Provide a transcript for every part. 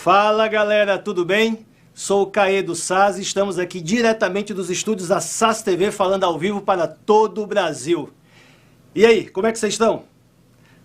Fala galera, tudo bem? Sou o Caê do SAS e estamos aqui diretamente dos estúdios da SAS TV falando ao vivo para todo o Brasil. E aí, como é que vocês estão?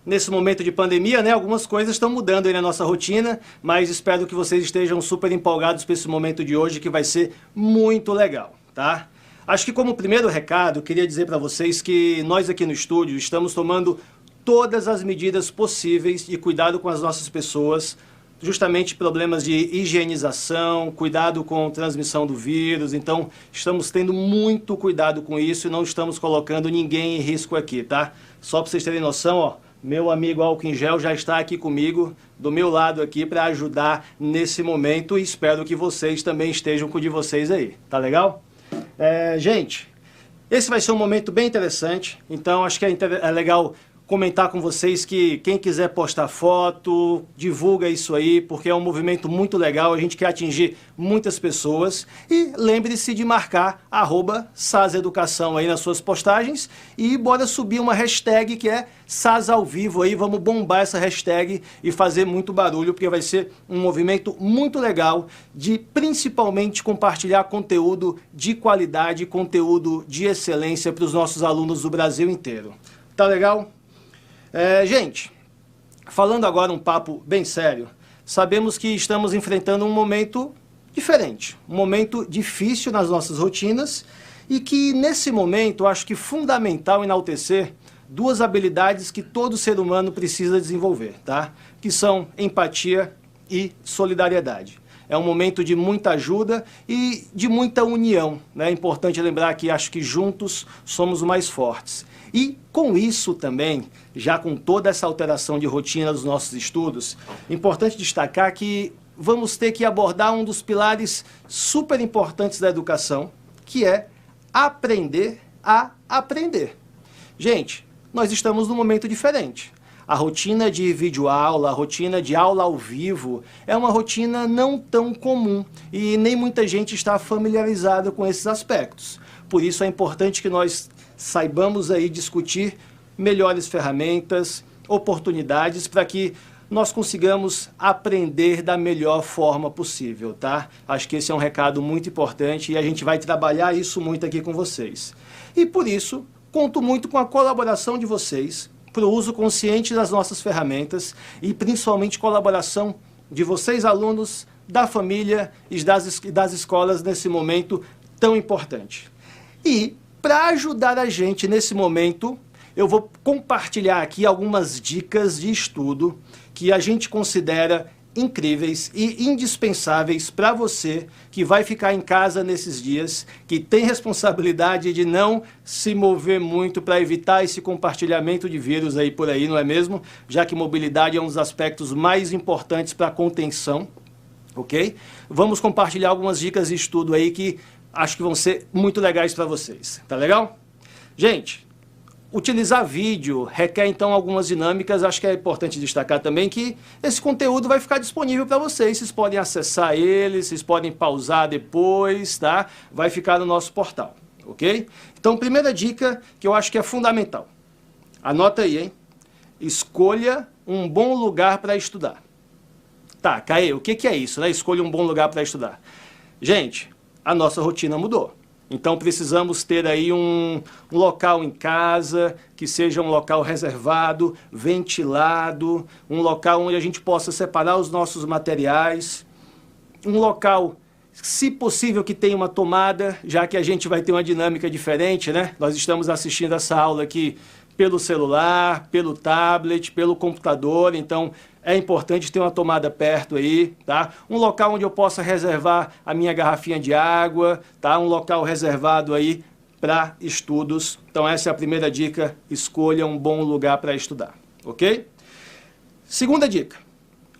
Nesse momento de pandemia, né, algumas coisas estão mudando aí na nossa rotina, mas espero que vocês estejam super empolgados para esse momento de hoje que vai ser muito legal, tá? Acho que como primeiro recado, queria dizer para vocês que nós aqui no estúdio estamos tomando todas as medidas possíveis de cuidado com as nossas pessoas, justamente problemas de higienização, cuidado com a transmissão do vírus, então estamos tendo muito cuidado com isso e não estamos colocando ninguém em risco aqui, tá? Só para vocês terem noção, ó, meu amigo álcool em gel já está aqui comigo, do meu lado aqui, para ajudar nesse momento e espero que vocês também estejam com o de vocês aí, tá legal? Gente, esse vai ser um momento bem interessante, então acho que é legal comentar com vocês que quem quiser postar foto, divulga isso aí, porque é um movimento muito legal, a gente quer atingir muitas pessoas. E lembre-se de marcar @SASEducação aí nas suas postagens e bora subir uma hashtag que é SAS ao vivo aí, vamos bombar essa hashtag e fazer muito barulho, porque vai ser um movimento muito legal de principalmente compartilhar conteúdo de qualidade, conteúdo de excelência para os nossos alunos do Brasil inteiro. Tá legal? Gente, falando agora um papo bem sério, sabemos que estamos enfrentando um momento diferente, um momento difícil nas nossas rotinas e que nesse momento acho que fundamental enaltecer duas habilidades que todo ser humano precisa desenvolver, tá? Que são empatia e solidariedade. É um momento de muita ajuda e de muita união, né? É importante lembrar que acho que juntos somos mais fortes. E com isso também, já com toda essa alteração de rotina dos nossos estudos, é importante destacar que vamos ter que abordar um dos pilares super importantes da educação, que é aprender a aprender. Gente, nós estamos num momento diferente. A rotina de videoaula, a rotina de aula ao vivo é uma rotina não tão comum e nem muita gente está familiarizada com esses aspectos. Por isso é importante que nós saibamos aí discutir melhores ferramentas, oportunidades para que nós consigamos aprender da melhor forma possível, tá? Acho que esse é um recado muito importante e a gente vai trabalhar isso muito aqui com vocês. E por isso, conto muito com a colaboração de vocês para o uso consciente das nossas ferramentas e principalmente colaboração de vocês alunos, da família e das escolas nesse momento tão importante. E para ajudar a gente nesse momento, eu vou compartilhar aqui algumas dicas de estudo que a gente considera incríveis e indispensáveis para você que vai ficar em casa nesses dias, que tem responsabilidade de não se mover muito para evitar esse compartilhamento de vírus aí por aí, não é mesmo? Já que mobilidade é um dos aspectos mais importantes para a contenção, ok? Vamos compartilhar algumas dicas de estudo aí que acho que vão ser muito legais para vocês, tá legal? Gente, utilizar vídeo requer então algumas dinâmicas, acho que é importante destacar também que esse conteúdo vai ficar disponível para vocês podem acessar ele, vocês podem pausar depois, tá? Vai ficar no nosso portal, ok? Então, primeira dica que eu acho que é fundamental, anota aí, hein? Escolha um bom lugar para estudar. Tá, Caê, o que é isso, né? Escolha um bom lugar para estudar. Gente, a nossa rotina mudou. Então precisamos ter aí um local em casa, que seja um local reservado, ventilado, um local onde a gente possa separar os nossos materiais, um local, se possível, que tenha uma tomada, já que a gente vai ter uma dinâmica diferente, né? Nós estamos assistindo essa aula aqui pelo celular, pelo tablet, pelo computador, então é importante ter uma tomada perto aí, tá? Um local onde eu possa reservar a minha garrafinha de água, tá? Um local reservado aí para estudos. Então essa é a primeira dica, escolha um bom lugar para estudar, ok? Segunda dica,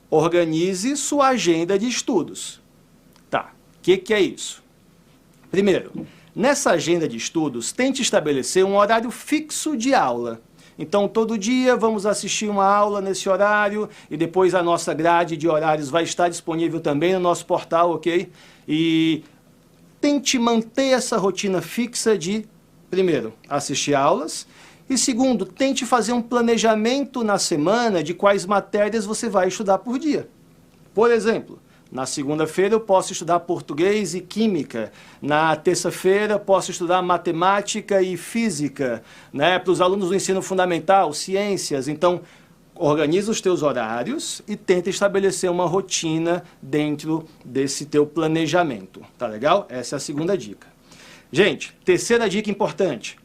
organize sua agenda de estudos. Tá, o que é isso? Primeiro, nessa agenda de estudos, tente estabelecer um horário fixo de aula. Então, todo dia vamos assistir uma aula nesse horário e depois a nossa grade de horários vai estar disponível também no nosso portal, ok? E tente manter essa rotina fixa de, primeiro, assistir aulas e, segundo, tente fazer um planejamento na semana de quais matérias você vai estudar por dia. Por exemplo, Na segunda-feira eu posso estudar português e química. Na terça-feira posso estudar matemática e física, né? Para os alunos do ensino fundamental, ciências. Então, organiza os teus horários e tenta estabelecer uma rotina dentro desse teu planejamento. Tá legal? Essa é a segunda dica. Gente, terceira dica importante.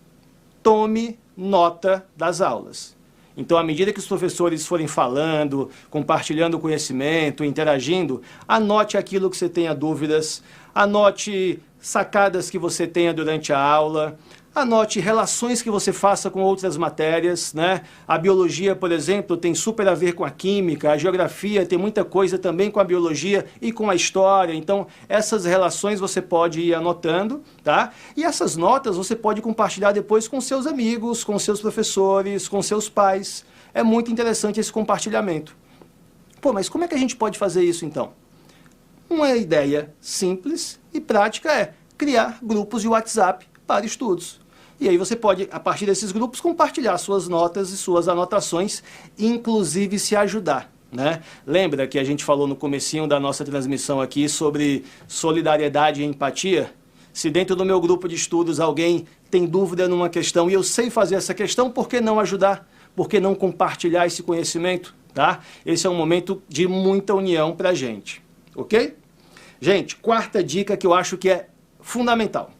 Tome nota das aulas. Então, à medida que os professores forem falando, compartilhando o conhecimento, interagindo, anote aquilo que você tenha dúvidas, anote sacadas que você tenha durante a aula, anote relações que você faça com outras matérias, né? A biologia, por exemplo, tem super a ver com a química, a geografia tem muita coisa também com a biologia e com a história. Então, essas relações você pode ir anotando, tá? E essas notas você pode compartilhar depois com seus amigos, com seus professores, com seus pais. É muito interessante esse compartilhamento. Pô, mas como é que a gente pode fazer isso então? Uma ideia simples e prática é criar grupos de WhatsApp para estudos. E aí você pode, a partir desses grupos, compartilhar suas notas e suas anotações, inclusive se ajudar, né? Lembra que a gente falou no comecinho da nossa transmissão aqui sobre solidariedade e empatia? Se dentro do meu grupo de estudos alguém tem dúvida numa questão e eu sei fazer essa questão, por que não ajudar? Por que não compartilhar esse conhecimento? Tá? Esse é um momento de muita união para a gente, ok? Gente, quarta dica que eu acho que é fundamental.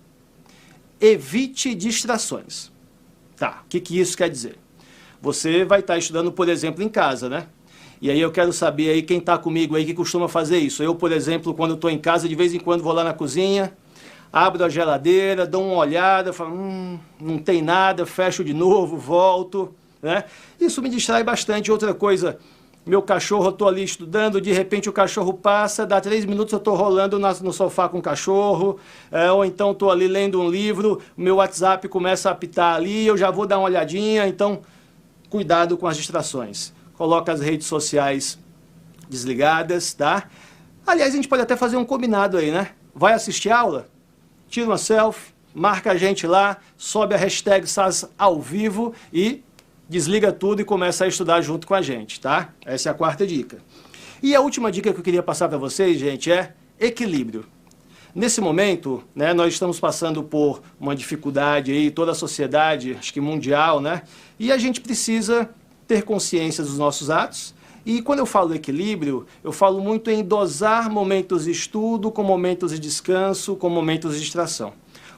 Evite distrações. Tá, o que isso quer dizer? Você vai estar estudando, por exemplo, em casa, né? E aí eu quero saber aí quem está comigo aí que costuma fazer isso. Eu, por exemplo, quando estou em casa, de vez em quando vou lá na cozinha, abro a geladeira, dou uma olhada, falo, não tem nada, fecho de novo, volto, né? Isso me distrai bastante. Outra coisa, meu cachorro, eu estou ali estudando, de repente o cachorro passa, dá 3 minutos eu estou rolando no sofá com o cachorro, ou então estou ali lendo um livro, o meu WhatsApp começa a apitar ali, eu já vou dar uma olhadinha, então cuidado com as distrações. Coloca as redes sociais desligadas, tá? Aliás, a gente pode até fazer um combinado aí, né? Vai assistir aula? Tira uma selfie, marca a gente lá, sobe a hashtag SAS ao vivo e desliga tudo e começa a estudar junto com a gente, tá? Essa é a quarta dica. E a última dica que eu queria passar para vocês, gente, é equilíbrio. Nesse momento, né, nós estamos passando por uma dificuldade aí, toda a sociedade, acho que mundial, né? E a gente precisa ter consciência dos nossos atos. E quando eu falo equilíbrio, eu falo muito em dosar momentos de estudo com momentos de descanso, com momentos de distração.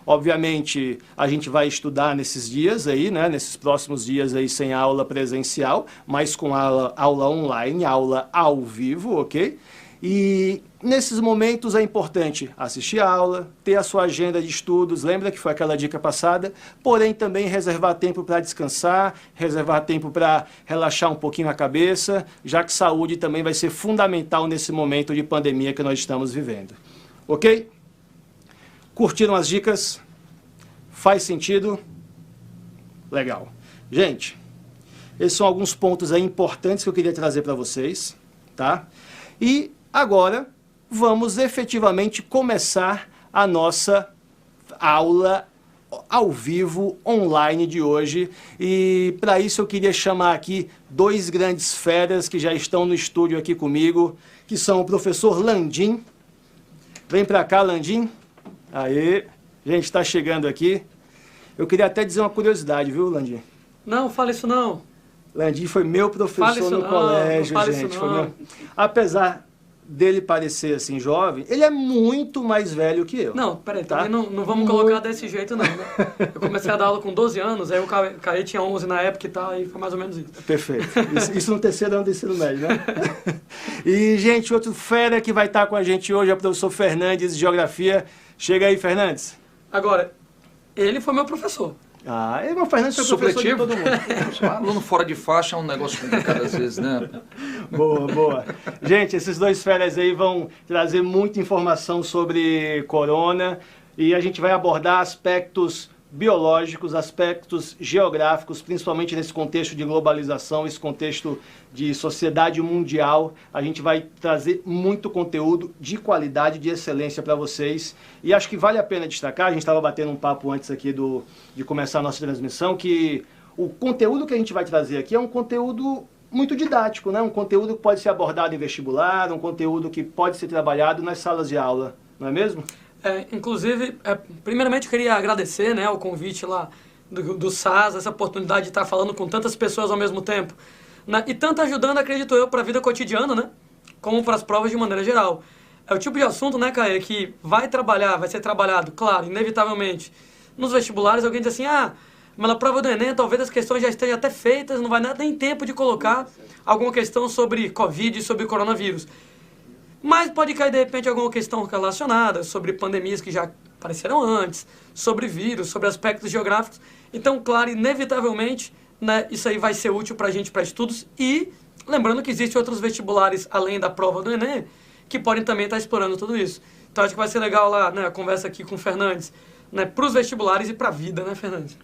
Obviamente, a gente vai estudar nesses dias aí, né, nesses próximos dias aí sem aula presencial, mas com aula online, aula ao vivo, ok? E nesses momentos é importante assistir a aula, ter a sua agenda de estudos, lembra que foi aquela dica passada, porém também reservar tempo para descansar, reservar tempo para relaxar um pouquinho a cabeça, já que saúde também vai ser fundamental nesse momento de pandemia que nós estamos vivendo. Ok? Curtiram as dicas? Faz sentido? Legal. Gente, esses são alguns pontos aí importantes que eu queria trazer para vocês, tá? E agora vamos efetivamente começar a nossa aula ao vivo, online de hoje. E para isso eu queria chamar aqui 2 grandes feras que já estão no estúdio aqui comigo, que são o professor Landim. Vem para cá, Landim. Aê, gente, está chegando aqui. Eu queria até dizer uma curiosidade, viu, Landim? Não, fala isso não. Landim foi meu professor no colégio, gente. Foi meu... Apesar dele parecer assim jovem, ele é muito mais velho que eu. Não, peraí, tá? também não vamos colocar desse jeito não, né? Eu comecei a dar aula com 12 anos, aí o Caê tinha 11 na época e tal, aí foi mais ou menos isso. Perfeito. Isso no terceiro ano do ensino médio, né? E, gente, outro fera que vai estar com a gente hoje é o professor Fernandes de Geografia. Chega aí, Fernandes. Agora, ele foi meu professor. Ah, o Fernandes foi professor de todo mundo. Aluno fora de faixa é um negócio complicado às vezes, né? Boa, boa. Gente, esses 2 feras aí vão trazer muita informação sobre corona e a gente vai abordar aspectos biológicos, aspectos geográficos, principalmente nesse contexto de globalização, esse contexto de sociedade mundial. A gente vai trazer muito conteúdo de qualidade, de excelência para vocês. E acho que vale a pena destacar, a gente estava batendo um papo antes aqui de começar a nossa transmissão, que o conteúdo que a gente vai trazer aqui é um conteúdo muito didático, né? Um conteúdo que pode ser abordado em vestibular, um conteúdo que pode ser trabalhado nas salas de aula, não é mesmo? Inclusive, primeiramente eu queria agradecer, né, o convite lá do SAS, essa oportunidade de estar falando com tantas pessoas ao mesmo tempo, né, e tanto ajudando, acredito eu, para a vida cotidiana, né, como para as provas de maneira geral. É o tipo de assunto, né, Caê, que vai ser trabalhado, claro, inevitavelmente, nos vestibulares. Alguém diz assim, mas na prova do Enem talvez as questões já estejam até feitas, não vai dar nem tempo de colocar alguma questão sobre Covid e sobre coronavírus. Mas pode cair, de repente, alguma questão relacionada sobre pandemias que já apareceram antes, sobre vírus, sobre aspectos geográficos. Então, claro, inevitavelmente, né, isso aí vai ser útil para a gente, para estudos. E lembrando que existem outros vestibulares, além da prova do Enem, que podem também estar explorando tudo isso. Então, acho que vai ser legal lá, né, a conversa aqui com o Fernandes, né, para os vestibulares e para a vida, né, Fernandes?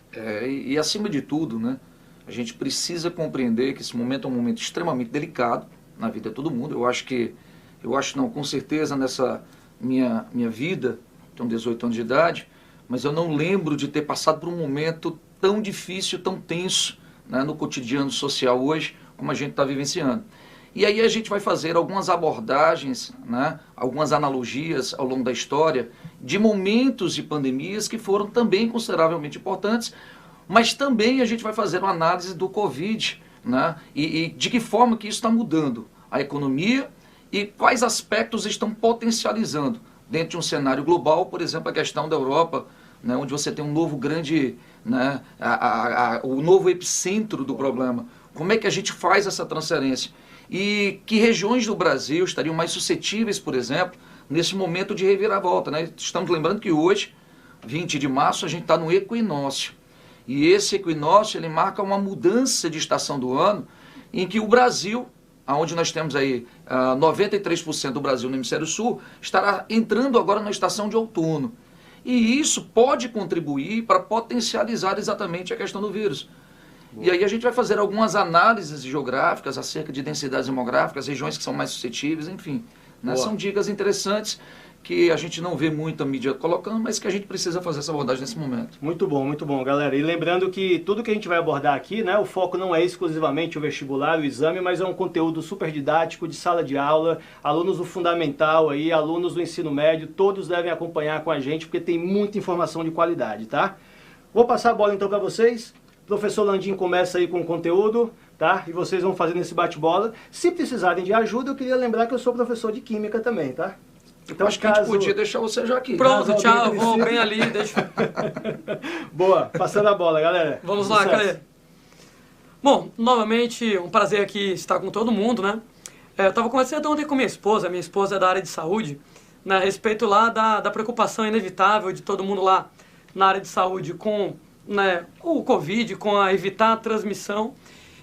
E acima de tudo, né, a gente precisa compreender que esse momento é um momento extremamente delicado na vida de todo mundo. Não, com certeza nessa minha vida, tenho 18 anos de idade, mas eu não lembro de ter passado por um momento tão difícil, tão tenso, né, no cotidiano social hoje, como a gente está vivenciando. E aí a gente vai fazer algumas abordagens, né, algumas analogias ao longo da história de momentos de pandemias que foram também consideravelmente importantes, mas também a gente vai fazer uma análise do Covid, né, e de que forma que isso está mudando a economia e quais aspectos estão potencializando dentro de um cenário global, por exemplo, a questão da Europa, né, onde você tem um novo grande, né, o novo epicentro do problema. Como é que a gente faz essa transferência? E que regiões do Brasil estariam mais suscetíveis, por exemplo, nesse momento de reviravolta, né? Estamos lembrando que hoje, 20 de março, a gente está no equinócio. E esse equinócio, ele marca uma mudança de estação do ano, em que o Brasil, onde nós temos aí 93% do Brasil no hemisfério sul, estará entrando agora na estação de outono. E isso pode contribuir para potencializar exatamente a questão do vírus. E aí a gente vai fazer algumas análises geográficas acerca de densidades demográficas, regiões que são mais suscetíveis, enfim. Né? São dicas interessantes que a gente não vê muita mídia colocando, mas que a gente precisa fazer essa abordagem nesse momento. Muito bom, galera. E lembrando que tudo que a gente vai abordar aqui, né, o foco não é exclusivamente o vestibular, o exame, mas é um conteúdo super didático, de sala de aula, alunos do fundamental aí, alunos do ensino médio, todos devem acompanhar com a gente, porque tem muita informação de qualidade, tá? Vou passar a bola então para vocês. O professor Landim começa aí com o conteúdo, tá? E vocês vão fazendo esse bate-bola. Se precisarem de ajuda, eu queria lembrar que eu sou professor de Química também, tá? Então acho que a gente podia deixar você já aqui. Pronto, tchau, vou bem ali, deixa. Boa, passando a bola, galera. Vamos lá, cadê? Bom, novamente, um prazer aqui estar com todo mundo, né? Eu estava conversando ontem com minha esposa é da área de saúde, né, a respeito lá da preocupação inevitável de todo mundo lá na área de saúde com, né, o Covid, com a evitar a transmissão.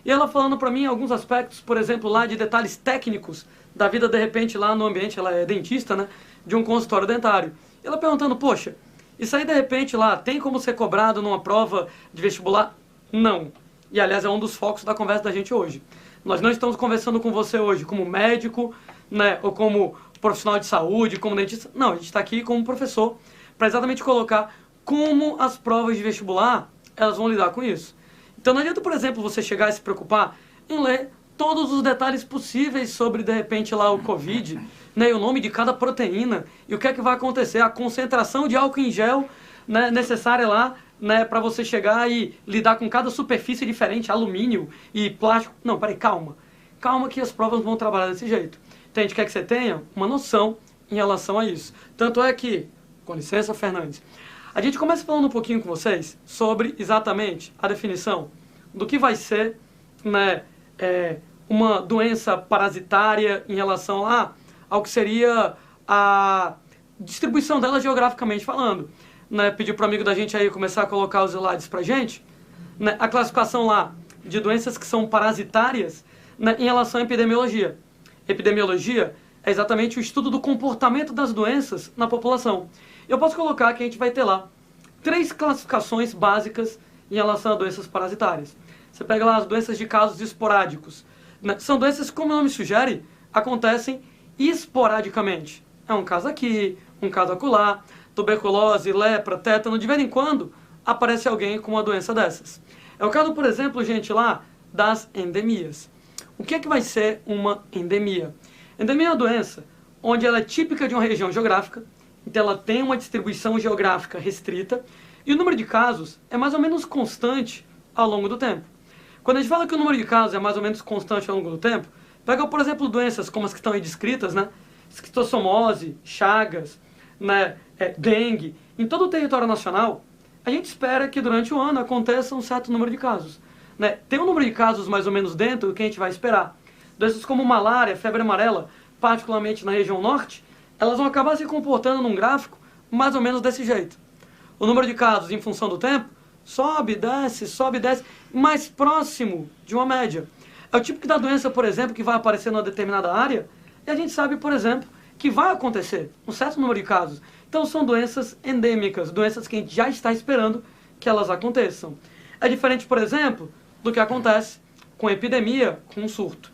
E ela falando para mim alguns aspectos, por exemplo, lá de detalhes técnicos da vida, de repente, lá no ambiente, ela é dentista, né, de um consultório dentário. E ela perguntando, poxa, isso aí de repente lá tem como ser cobrado numa prova de vestibular? Não. E aliás é um dos focos da conversa da gente hoje. Nós não estamos conversando com você hoje como médico, né, ou como profissional de saúde, como dentista. Não, a gente está aqui como professor para exatamente colocar como as provas de vestibular elas vão lidar com isso. Então não adianta, por exemplo, você chegar e se preocupar em ler todos os detalhes possíveis sobre, de repente, lá o Covid, né, e o nome de cada proteína, e o que é que vai acontecer, a concentração de álcool em gel, né, necessária lá, né, para você chegar e lidar com cada superfície diferente, alumínio e plástico. Não, peraí, calma. Calma que as provas vão trabalhar desse jeito. Então a gente quer que você tenha uma noção em relação a isso. Tanto é que, com licença, Fernandes, a gente começa falando um pouquinho com vocês sobre exatamente a definição do que vai ser, né, uma doença parasitária em relação ao que seria a distribuição dela geograficamente falando. Né, pediu para o amigo da gente aí começar a colocar os slides para a gente. Né, a classificação lá de doenças que são parasitárias, né, em relação à epidemiologia. Epidemiologia é exatamente o estudo do comportamento das doenças na população. Eu posso colocar que a gente vai ter lá 3 classificações básicas em relação a doenças parasitárias. Você pega lá as doenças de casos esporádicos. Né? São doenças que, como o nome sugere, acontecem esporadicamente. É um caso aqui, um caso acolá, tuberculose, lepra, tétano, de vez em quando aparece alguém com uma doença dessas. É o caso, por exemplo, gente, lá das endemias. O que é que vai ser uma endemia? Endemia é uma doença onde ela é típica de uma região geográfica, então ela tem uma distribuição geográfica restrita, e o número de casos é mais ou menos constante ao longo do tempo. Quando a gente fala que o número de casos é mais ou menos constante ao longo do tempo, pega, por exemplo, doenças como as que estão aí descritas, né? Esquistossomose, Chagas, né? Dengue. Em todo o território nacional, a gente espera que durante o ano aconteça um certo número de casos. Né? Tem um número de casos mais ou menos dentro do que a gente vai esperar. Doenças como malária, febre amarela, particularmente na região norte, elas vão acabar se comportando num gráfico mais ou menos desse jeito. O número de casos, em função do tempo, sobe, desce, mais próximo de uma média. É o tipo da doença, por exemplo, que vai aparecer numa determinada área, e a gente sabe, por exemplo, que vai acontecer um certo número de casos. Então são doenças endêmicas, doenças que a gente já está esperando que elas aconteçam. É diferente, por exemplo, do que acontece com epidemia, com um surto.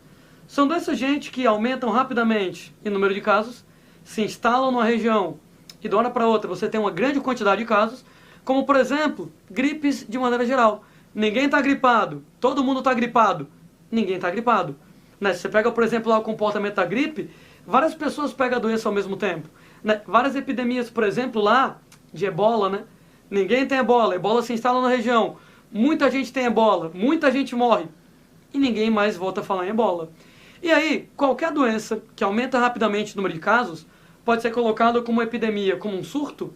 São doenças, gente, que aumentam rapidamente em número de casos, se instalam numa região e de uma hora para outra você tem uma grande quantidade de casos, como, por exemplo, gripes de maneira geral. Ninguém está gripado, todo mundo está gripado, ninguém está gripado. Né? Se você pega, por exemplo, lá o comportamento da gripe, várias pessoas pegam a doença ao mesmo tempo. Né? Várias epidemias, por exemplo, lá de ebola, né? Ninguém tem ebola, ebola se instala na região, muita gente tem ebola, muita gente morre e ninguém mais volta a falar em ebola. E aí, qualquer doença que aumenta rapidamente o número de casos pode ser colocada como uma epidemia, como um surto,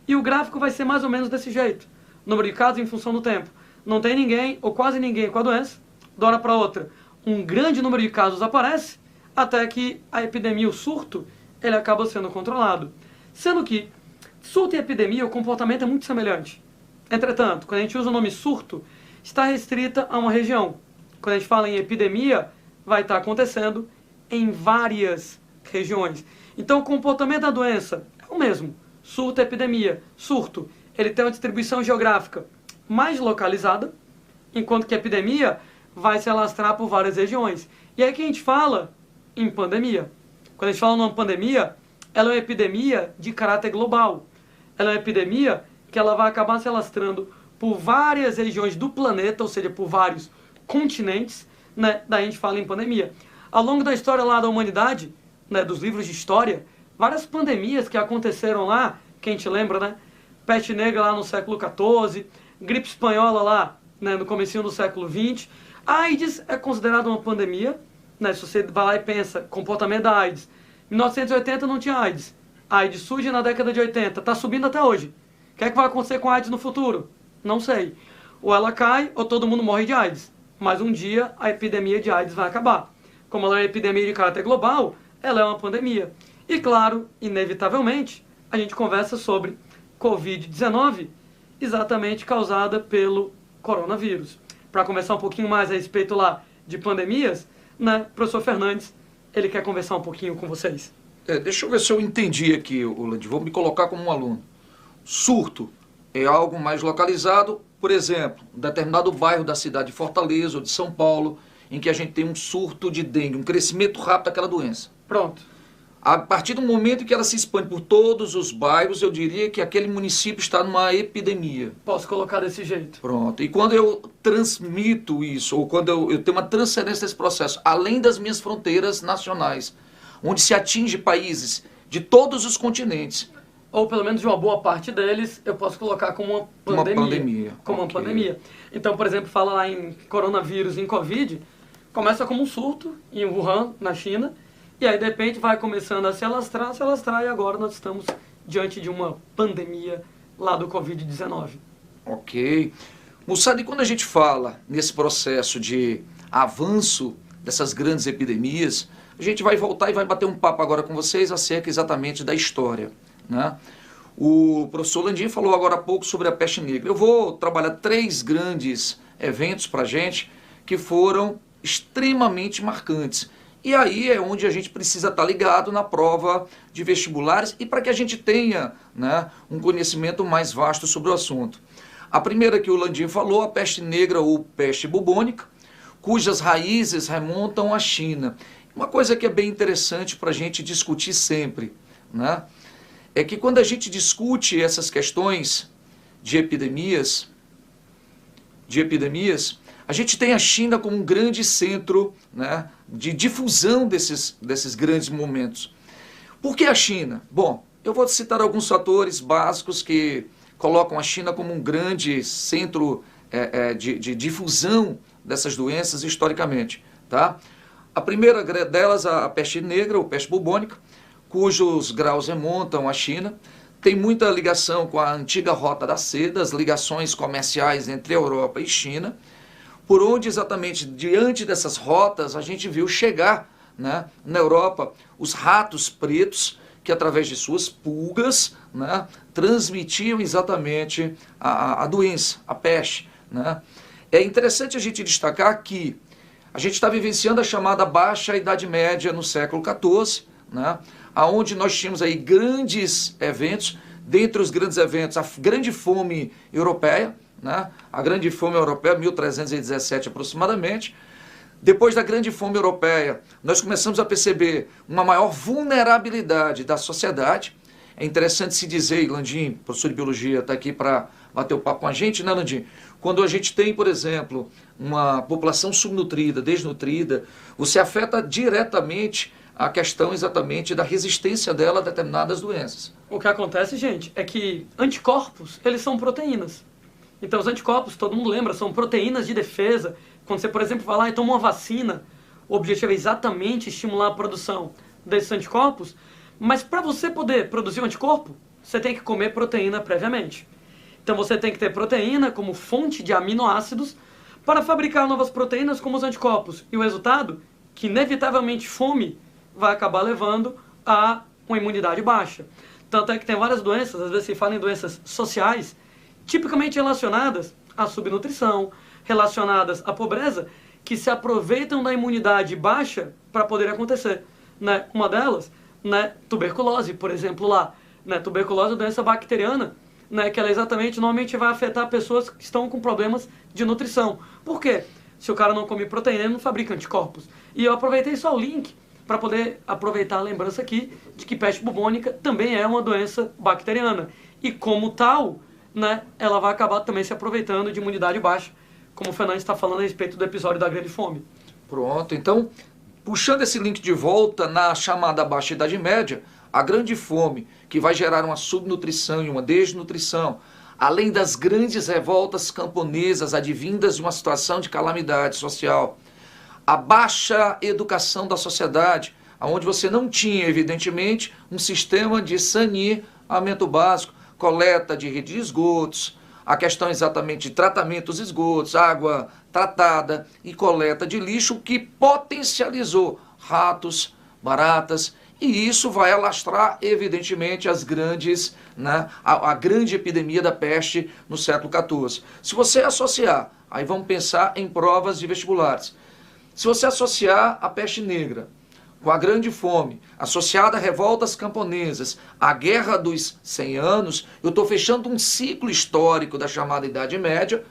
e o gráfico vai ser mais ou menos desse jeito. Número de casos em função do tempo. Não tem ninguém, ou quase ninguém com a doença, de uma hora para outra. Um grande número de casos aparece, até que a epidemia, o surto, ele acaba sendo controlado. Sendo que surto e epidemia, o comportamento é muito semelhante. Entretanto, quando a gente usa o nome surto, está restrita a uma região. Quando a gente fala em epidemia, vai estar acontecendo em várias regiões. Então, o comportamento da doença é o mesmo. Surto, epidemia. Surto, ele tem uma distribuição geográfica mais localizada, enquanto que a epidemia vai se alastrar por várias regiões. E aí que a gente fala em pandemia. Quando a gente fala numa pandemia, ela é uma epidemia de caráter global. Ela é uma epidemia que ela vai acabar se alastrando por várias regiões do planeta, ou seja, por vários continentes, né? Daí a gente fala em pandemia. Ao longo da história lá da humanidade, né, dos livros de história, várias pandemias que aconteceram lá, que a gente lembra, né? Peste negra lá no século XIV, gripe espanhola lá, né, no comecinho do século XX. A AIDS é considerada uma pandemia, né? Se você vai lá e pensa, comportamento da AIDS. Em 1980 não tinha AIDS. A AIDS surge na década de 80, está subindo até hoje. O que é que vai acontecer com a AIDS no futuro? Não sei. Ou ela cai, ou todo mundo morre de AIDS. Mas um dia a epidemia de AIDS vai acabar. Como ela é uma epidemia de caráter global, ela é uma pandemia. E claro, inevitavelmente, a gente conversa sobre Covid-19, exatamente causada pelo coronavírus. Para conversar um pouquinho mais a respeito lá de pandemias, né, professor Fernandes, ele quer conversar um pouquinho com vocês. Deixa eu ver se eu entendi aqui, Orlando. Vou me colocar como um aluno. Surto é algo mais localizado, por exemplo, um determinado bairro da cidade de Fortaleza ou de São Paulo, em que a gente tem um surto de dengue, um crescimento rápido daquela doença. Pronto. A partir do momento que ela se expande por todos os bairros, eu diria que aquele município está numa epidemia. Posso colocar desse jeito. Pronto. E quando eu transmito isso, ou quando eu tenho uma transferência desse processo, além das minhas fronteiras nacionais, onde se atinge países de todos os continentes. Ou pelo menos de uma boa parte deles, eu posso colocar como uma pandemia. Uma pandemia. Como uma pandemia. Então, por exemplo, fala lá em coronavírus, em Covid, começa como um surto em Wuhan, na China, e aí de repente vai começando a se alastrar, e agora nós estamos diante de uma pandemia lá do Covid-19. Ok. Mussad, e quando a gente fala nesse processo de avanço dessas grandes epidemias, a gente vai voltar e vai bater um papo agora com vocês acerca exatamente da história, né? O professor Landim falou agora há pouco sobre a peste negra. Eu vou trabalhar 3 grandes eventos para a gente que foram extremamente marcantes. E aí é onde a gente precisa estar ligado na prova de vestibulares e para que a gente tenha, né, um conhecimento mais vasto sobre o assunto. A primeira que o Landim falou, a peste negra ou peste bubônica, cujas raízes remontam à China. Uma coisa que é bem interessante para a gente discutir sempre, né, é que quando a gente discute essas questões de epidemias, de epidemias, a gente tem a China como um grande centro, né, de difusão desses grandes momentos. Por que a China? Bom, eu vou citar alguns fatores básicos que colocam a China como um grande centro de difusão dessas doenças historicamente. Tá? A primeira delas, a peste negra, ou peste bubônica, cujos graus remontam à China, tem muita ligação com a antiga Rota da Seda, as ligações comerciais entre a Europa e China, por onde exatamente diante dessas rotas a gente viu chegar, né, na Europa os ratos pretos, que através de suas pulgas, né, transmitiam exatamente a doença, a peste. Né? É interessante a gente destacar que a gente está vivenciando a chamada Baixa Idade Média no século XIV, né, onde nós tínhamos aí grandes eventos, dentre os grandes eventos, a Grande Fome Europeia, né, a Grande Fome Europeia, 1317 aproximadamente. Depois da Grande Fome Europeia, nós começamos a perceber uma maior vulnerabilidade da sociedade. É interessante se dizer, e Landim, professor de Biologia, está aqui para bater o papo com a gente, né, Landim? Quando a gente tem, por exemplo, uma população subnutrida, desnutrida, você afeta diretamente a questão exatamente da resistência dela a determinadas doenças. O que acontece, gente, é que anticorpos, eles são proteínas. Então, os anticorpos, todo mundo lembra, são proteínas de defesa. Quando você, por exemplo, vai lá e toma uma vacina, o objetivo é exatamente estimular a produção desses anticorpos, mas para você poder produzir um anticorpo, você tem que comer proteína previamente. Então, você tem que ter proteína como fonte de aminoácidos para fabricar novas proteínas como os anticorpos. E o resultado, que inevitavelmente fome, vai acabar levando a uma imunidade baixa. Tanto é que tem várias doenças, às vezes se fala em doenças sociais, tipicamente relacionadas à subnutrição, relacionadas à pobreza, que se aproveitam da imunidade baixa para poder acontecer. Né? Uma delas, né, tuberculose, por exemplo, lá. Né? Tuberculose é uma doença bacteriana, né, que ela exatamente normalmente vai afetar pessoas que estão com problemas de nutrição. Por quê? Se o cara não come proteína, ele não fabrica anticorpos. E eu aproveitei só o link para poder aproveitar a lembrança aqui de que peste bubônica também é uma doença bacteriana. E como tal, né, ela vai acabar também se aproveitando de imunidade baixa, como o Fernandes está falando a respeito do episódio da Grande Fome. Pronto, então, puxando esse link de volta na chamada Baixa Idade Média, a Grande Fome, que vai gerar uma subnutrição e uma desnutrição, além das grandes revoltas camponesas advindas de uma situação de calamidade social, a baixa educação da sociedade, onde você não tinha, evidentemente, um sistema de saneamento básico, coleta de rede de esgotos, a questão exatamente de tratamento dos esgotos, água tratada e coleta de lixo, que potencializou ratos, baratas, e isso vai alastrar, evidentemente, as grandes, né, a grande epidemia da peste no século XIV. Se você associar, aí vamos pensar em provas de vestibulares, se você associar a peste negra com a Grande Fome, associada a revoltas camponesas, a Guerra dos 100 Anos, eu estou fechando um ciclo histórico da chamada Idade Média,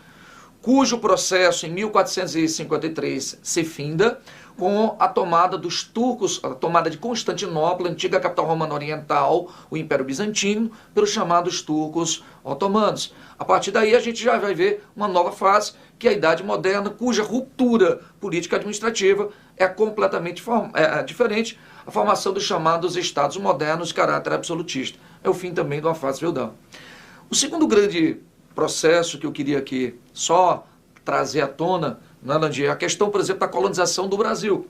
cujo processo em 1453 se finda com a tomada dos turcos, a tomada de Constantinopla, antiga capital romana oriental, o Império Bizantino, pelos chamados turcos otomanos. A partir daí a gente já vai ver uma nova fase, que é a Idade Moderna, cuja ruptura política administrativa é completamente diferente, a formação dos chamados Estados modernos de caráter absolutista. É o fim também de uma fase feudal. O segundo grande processo que eu queria aqui só trazer à tona, é a questão, por exemplo, da colonização do Brasil.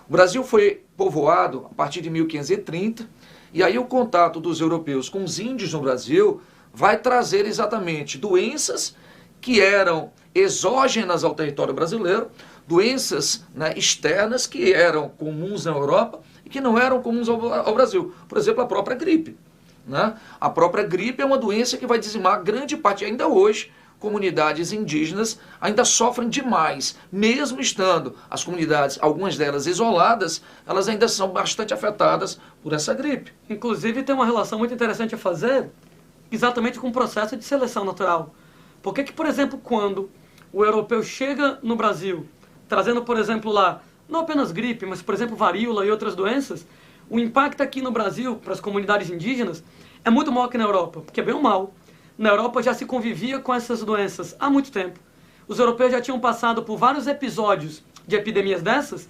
O Brasil foi povoado a partir de 1530, e aí o contato dos europeus com os índios no Brasil vai trazer exatamente doenças que eram exógenas ao território brasileiro, doenças, né, externas que eram comuns na Europa e que não eram comuns ao Brasil. Por exemplo, a própria gripe. Né? A própria gripe é uma doença que vai dizimar grande parte, ainda hoje, comunidades indígenas ainda sofrem demais, mesmo estando as comunidades, algumas delas isoladas, elas ainda são bastante afetadas por essa gripe. Inclusive tem uma relação muito interessante a fazer exatamente com o processo de seleção natural. Por que, por exemplo, quando o europeu chega no Brasil, trazendo, por exemplo, lá, não apenas gripe, mas, por exemplo, varíola e outras doenças, o impacto aqui no Brasil, para as comunidades indígenas, é muito maior que na Europa, porque bem ou mal, na Europa já se convivia com essas doenças há muito tempo. Os europeus já tinham passado por vários episódios de epidemias dessas,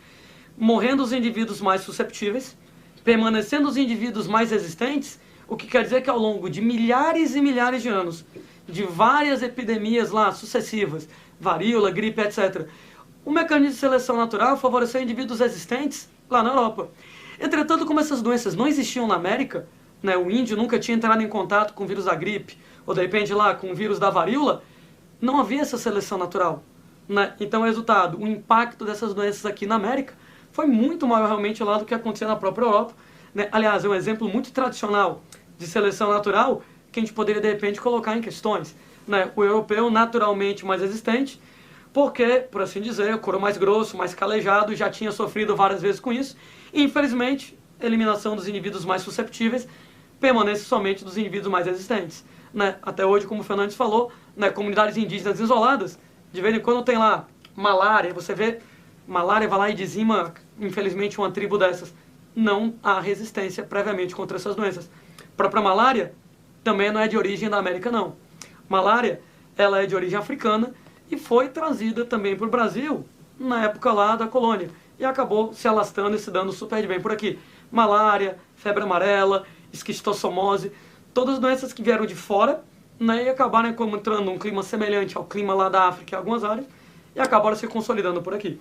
morrendo os indivíduos mais susceptíveis, permanecendo os indivíduos mais resistentes, o que quer dizer que ao longo de milhares e milhares de anos, de várias epidemias lá sucessivas, varíola, gripe, etc., o mecanismo de seleção natural favoreceu indivíduos resistentes lá na Europa. Entretanto, como essas doenças não existiam na América, né, o índio nunca tinha entrado em contato com o vírus da gripe, ou de repente lá com o vírus da varíola, não havia essa seleção natural. Né? Então, resultado, o impacto dessas doenças aqui na América foi muito maior realmente lá do que acontecia na própria Europa. Né? Aliás, é um exemplo muito tradicional de seleção natural que a gente poderia, de repente, colocar em questões. Né? O europeu, naturalmente mais resistente, porque, por assim dizer, o couro mais grosso, mais calejado, já tinha sofrido várias vezes com isso. E, infelizmente, a eliminação dos indivíduos mais susceptíveis permanece somente dos indivíduos mais resistentes. Né? Até hoje, como o Fernandes falou, né, comunidades indígenas isoladas, de vez em quando tem lá malária, você vê, malária vai lá e dizima, infelizmente, uma tribo dessas. Não há resistência previamente contra essas doenças. A própria malária também não é de origem da América, não. Malária, ela é de origem africana e foi trazida também para o Brasil na época lá da colônia. E acabou se alastrando e se dando super de bem por aqui. Malária, febre amarela, esquistossomose, todas as doenças que vieram de fora, né, e acabaram encontrando um clima semelhante ao clima lá da África em algumas áreas e acabaram se consolidando por aqui.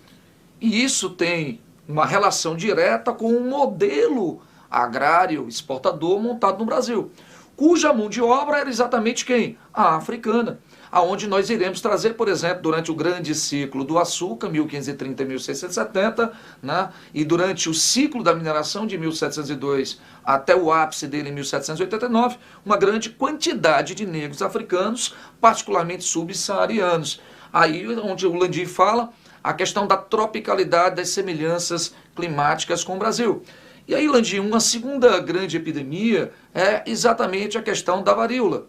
E isso tem uma relação direta com o modelo agrário exportador montado no Brasil, cuja mão de obra era exatamente quem? A africana, aonde nós iremos trazer, por exemplo, durante o grande ciclo do açúcar, 1530 a 1670, né, e durante o ciclo da mineração de 1702 até o ápice dele em 1789, uma grande quantidade de negros africanos, particularmente subsaarianos. Aí onde o Landim fala a questão da tropicalidade das semelhanças climáticas com o Brasil. E aí, Landim, uma segunda grande epidemia é exatamente a questão da varíola.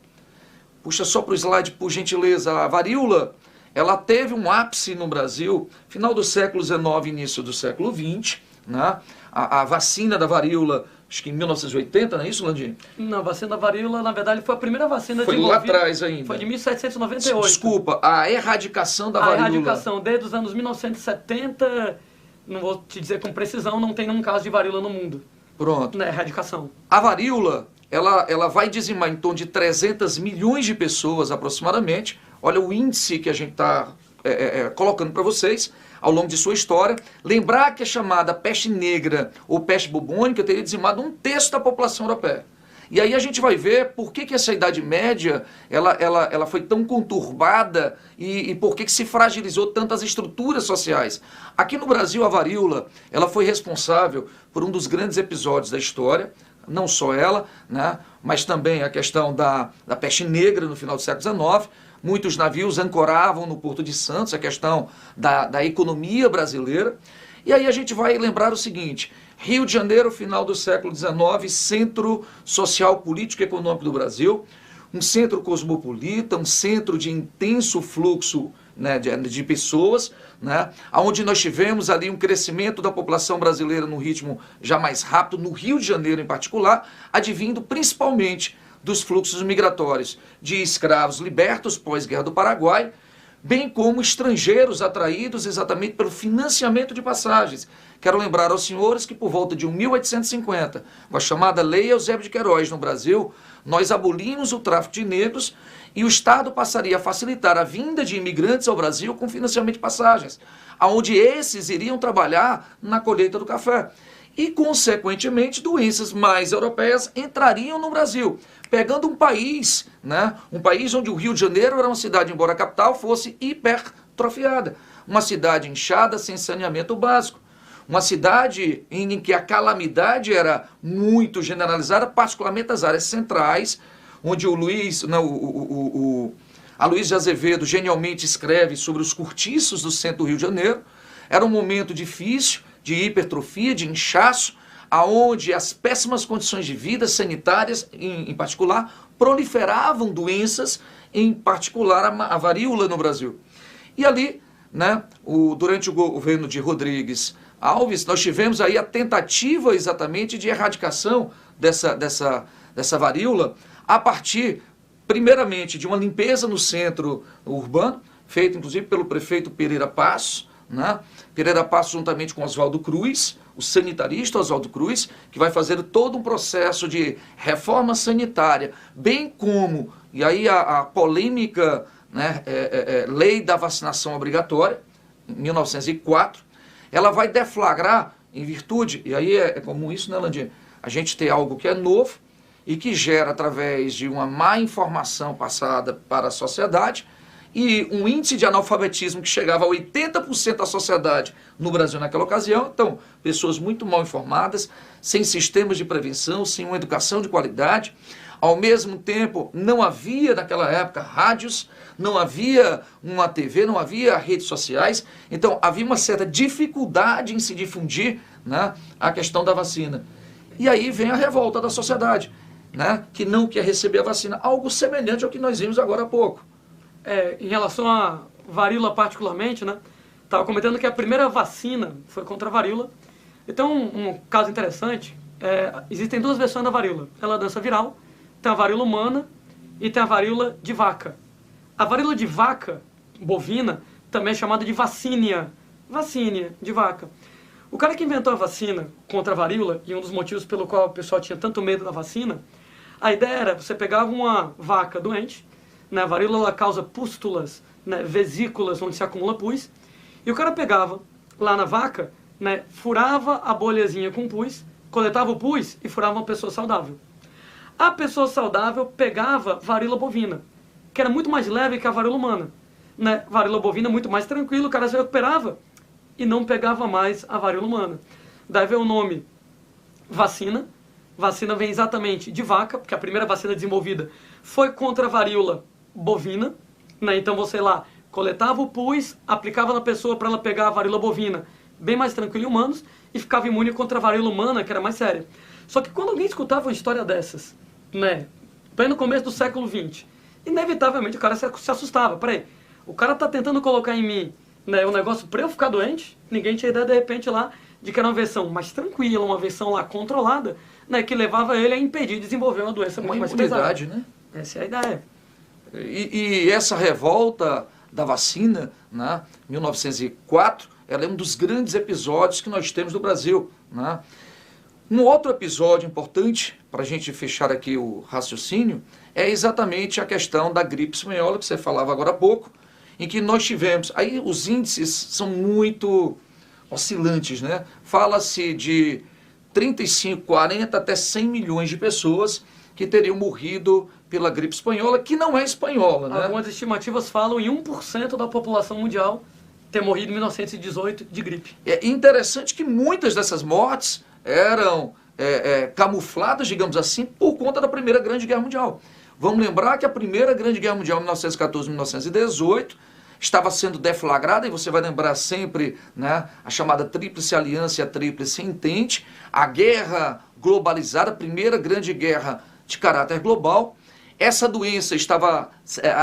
Puxa só para o slide, por gentileza. A varíola, ela teve um ápice no Brasil, final do século XIX, início do século XX, né? A vacina da varíola, acho que em 1980, não é isso, Landim? Não, a vacina da varíola, na verdade, foi a primeira vacina foi desenvolvida. Foi lá atrás ainda. Foi de 1798. Desculpa, a erradicação da varíola. A erradicação, desde os anos 1970, não vou te dizer com precisão, não tem nenhum caso de varíola no mundo. Pronto. Na erradicação. A varíola, ela vai dizimar em torno de 300 milhões de pessoas aproximadamente. Olha o índice que a gente está colocando para vocês ao longo de sua história. Lembrar que a chamada peste negra ou peste bubônica teria dizimado 1/3 da população europeia. E aí a gente vai ver por que essa Idade Média ela foi tão conturbada e por que se fragilizou tantas estruturas sociais. Aqui no Brasil, a varíola ela foi responsável por um dos grandes episódios da história, não só ela, né, mas também a questão da peste negra no final do século XIX. Muitos navios ancoravam no Porto de Santos, a questão da economia brasileira. E aí a gente vai lembrar o seguinte: Rio de Janeiro, final do século XIX, centro social, político e econômico do Brasil, um centro cosmopolita, um centro de intenso fluxo, né, de pessoas, né, onde nós tivemos ali um crescimento da população brasileira num ritmo já mais rápido, no Rio de Janeiro em particular, advindo principalmente dos fluxos migratórios de escravos libertos pós-guerra do Paraguai, bem como estrangeiros atraídos exatamente pelo financiamento de passagens. Quero lembrar aos senhores que por volta de 1850, com a chamada Lei Eusébio de Queiroz no Brasil, nós abolimos o tráfico de negros e o Estado passaria a facilitar a vinda de imigrantes ao Brasil com financiamento de passagens, onde esses iriam trabalhar na colheita do café. E, consequentemente, doenças mais europeias entrariam no Brasil, pegando um país, né, um país onde o Rio de Janeiro era uma cidade, embora a capital fosse hipertrofiada, uma cidade inchada sem saneamento básico, uma cidade em que a calamidade era muito generalizada, particularmente nas áreas centrais, onde o Luiz, Aloysio de Azevedo genialmente escreve sobre os cortiços do centro do Rio de Janeiro. Era um momento difícil, de hipertrofia, de inchaço, aonde as péssimas condições de vida sanitárias, em particular, proliferavam doenças, em particular a varíola no Brasil. E ali, né, durante o governo de Rodrigues Alves, nós tivemos aí a tentativa exatamente de erradicação dessa varíola a partir, primeiramente, de uma limpeza no centro urbano, feito inclusive pelo prefeito Pereira Passos, né? Pereira Passos juntamente com Oswaldo Cruz, o sanitarista Oswaldo Cruz, que vai fazer todo um processo de reforma sanitária, bem como, e aí a polêmica, né, lei da vacinação obrigatória, em 1904, ela vai deflagrar em virtude, e aí é comum isso, né, Landim? A gente ter algo que é novo e que gera através de uma má informação passada para a sociedade, e um índice de analfabetismo que chegava a 80% da sociedade no Brasil naquela ocasião. Então, pessoas muito mal informadas, sem sistemas de prevenção, sem uma educação de qualidade. Ao mesmo tempo, não havia naquela época rádios, não havia uma TV, não havia redes sociais. Então, havia uma certa dificuldade em se difundir, né, a questão da vacina. E aí vem a revolta da sociedade, né, que não quer receber a vacina. Algo semelhante ao que nós vimos agora há pouco. Em relação à varíola particularmente, né? Estava comentando que a primeira vacina foi contra a varíola. Então, um caso interessante, existem duas versões da varíola. Ela é doença viral, tem a varíola humana e tem a varíola de vaca. A varíola de vaca, bovina, também é chamada de vacínia de vaca. O cara que inventou a vacina contra a varíola, e um dos motivos pelo qual o pessoal tinha tanto medo da vacina, a ideia era, você pegava uma vaca doente, né, a varíola ela causa pústulas, né, vesículas onde se acumula pus, e o cara pegava lá na vaca, né, furava a bolhazinha com pus, coletava o pus e furava uma pessoa saudável. A pessoa saudável pegava varíola bovina, que era muito mais leve que a varíola humana. Né? Varíola bovina muito mais tranquilo, o cara se recuperava e não pegava mais a varíola humana. Daí veio o nome vacina. Vacina vem exatamente de vaca, porque a primeira vacina desenvolvida foi contra a varíola bovina, né? Então você lá coletava o pus, aplicava na pessoa para ela pegar a varíola bovina, bem mais tranquilo em humanos, e ficava imune contra a varíola humana, que era mais séria. Só que quando alguém escutava uma história dessas, né, bem no começo do século XX, inevitavelmente o cara se assustava. Peraí, o cara tá tentando colocar em mim, né, um negócio para eu ficar doente? Ninguém tinha ideia de repente lá de que era uma versão mais tranquila, uma versão lá controlada, né, que levava ele a impedir de desenvolver uma doença muito mais pesada. Uma imunidade, né? Essa é a ideia. E essa revolta da vacina, né, 1904, ela é um dos grandes episódios que nós temos no Brasil. Né? Um outro episódio importante, para a gente fechar aqui o raciocínio, é exatamente a questão da gripe espanhola, que você falava agora há pouco, em que nós tivemos, aí os índices são muito oscilantes, né? Fala-se de 35, 40 até 100 milhões de pessoas que teriam morrido pela gripe espanhola, que não é espanhola, né? Algumas estimativas falam em 1% da população mundial ter morrido em 1918 de gripe. É interessante que muitas dessas mortes eram camufladas, digamos assim, por conta da Primeira Grande Guerra Mundial. Vamos lembrar que a Primeira Grande Guerra Mundial, 1914-1918, estava sendo deflagrada, e você vai lembrar sempre, né, a chamada Tríplice Aliança e a Tríplice Entente, a guerra globalizada, a Primeira Grande Guerra de caráter global. Essa doença estava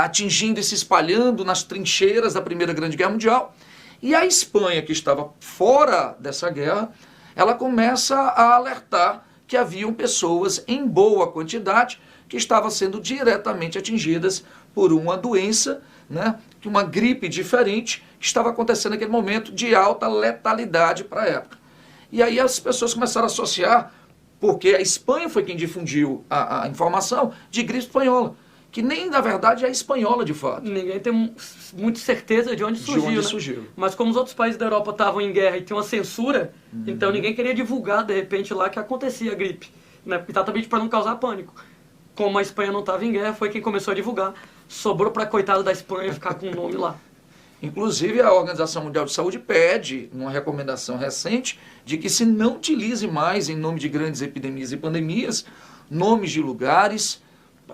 atingindo e se espalhando nas trincheiras da Primeira Grande Guerra Mundial, e a Espanha, que estava fora dessa guerra, ela começa a alertar que haviam pessoas em boa quantidade que estavam sendo diretamente atingidas por uma doença, né, uma gripe diferente, que estava acontecendo naquele momento de alta letalidade para a época. E aí as pessoas começaram a associar, porque a Espanha foi quem difundiu a informação de gripe espanhola, que nem na verdade é espanhola de fato. Ninguém tem muita certeza de onde surgiu, né? Surgiu. Mas como os outros países da Europa estavam em guerra e tinha uma censura, então ninguém queria divulgar de repente lá que acontecia a gripe, né? Exatamente para não causar pânico. Como a Espanha não estava em guerra, foi quem começou a divulgar. Sobrou para a coitada da Espanha ficar com o nome lá. Inclusive, a Organização Mundial de Saúde pede, numa recomendação recente, de que se não utilize mais, em nome de grandes epidemias e pandemias, nomes de lugares,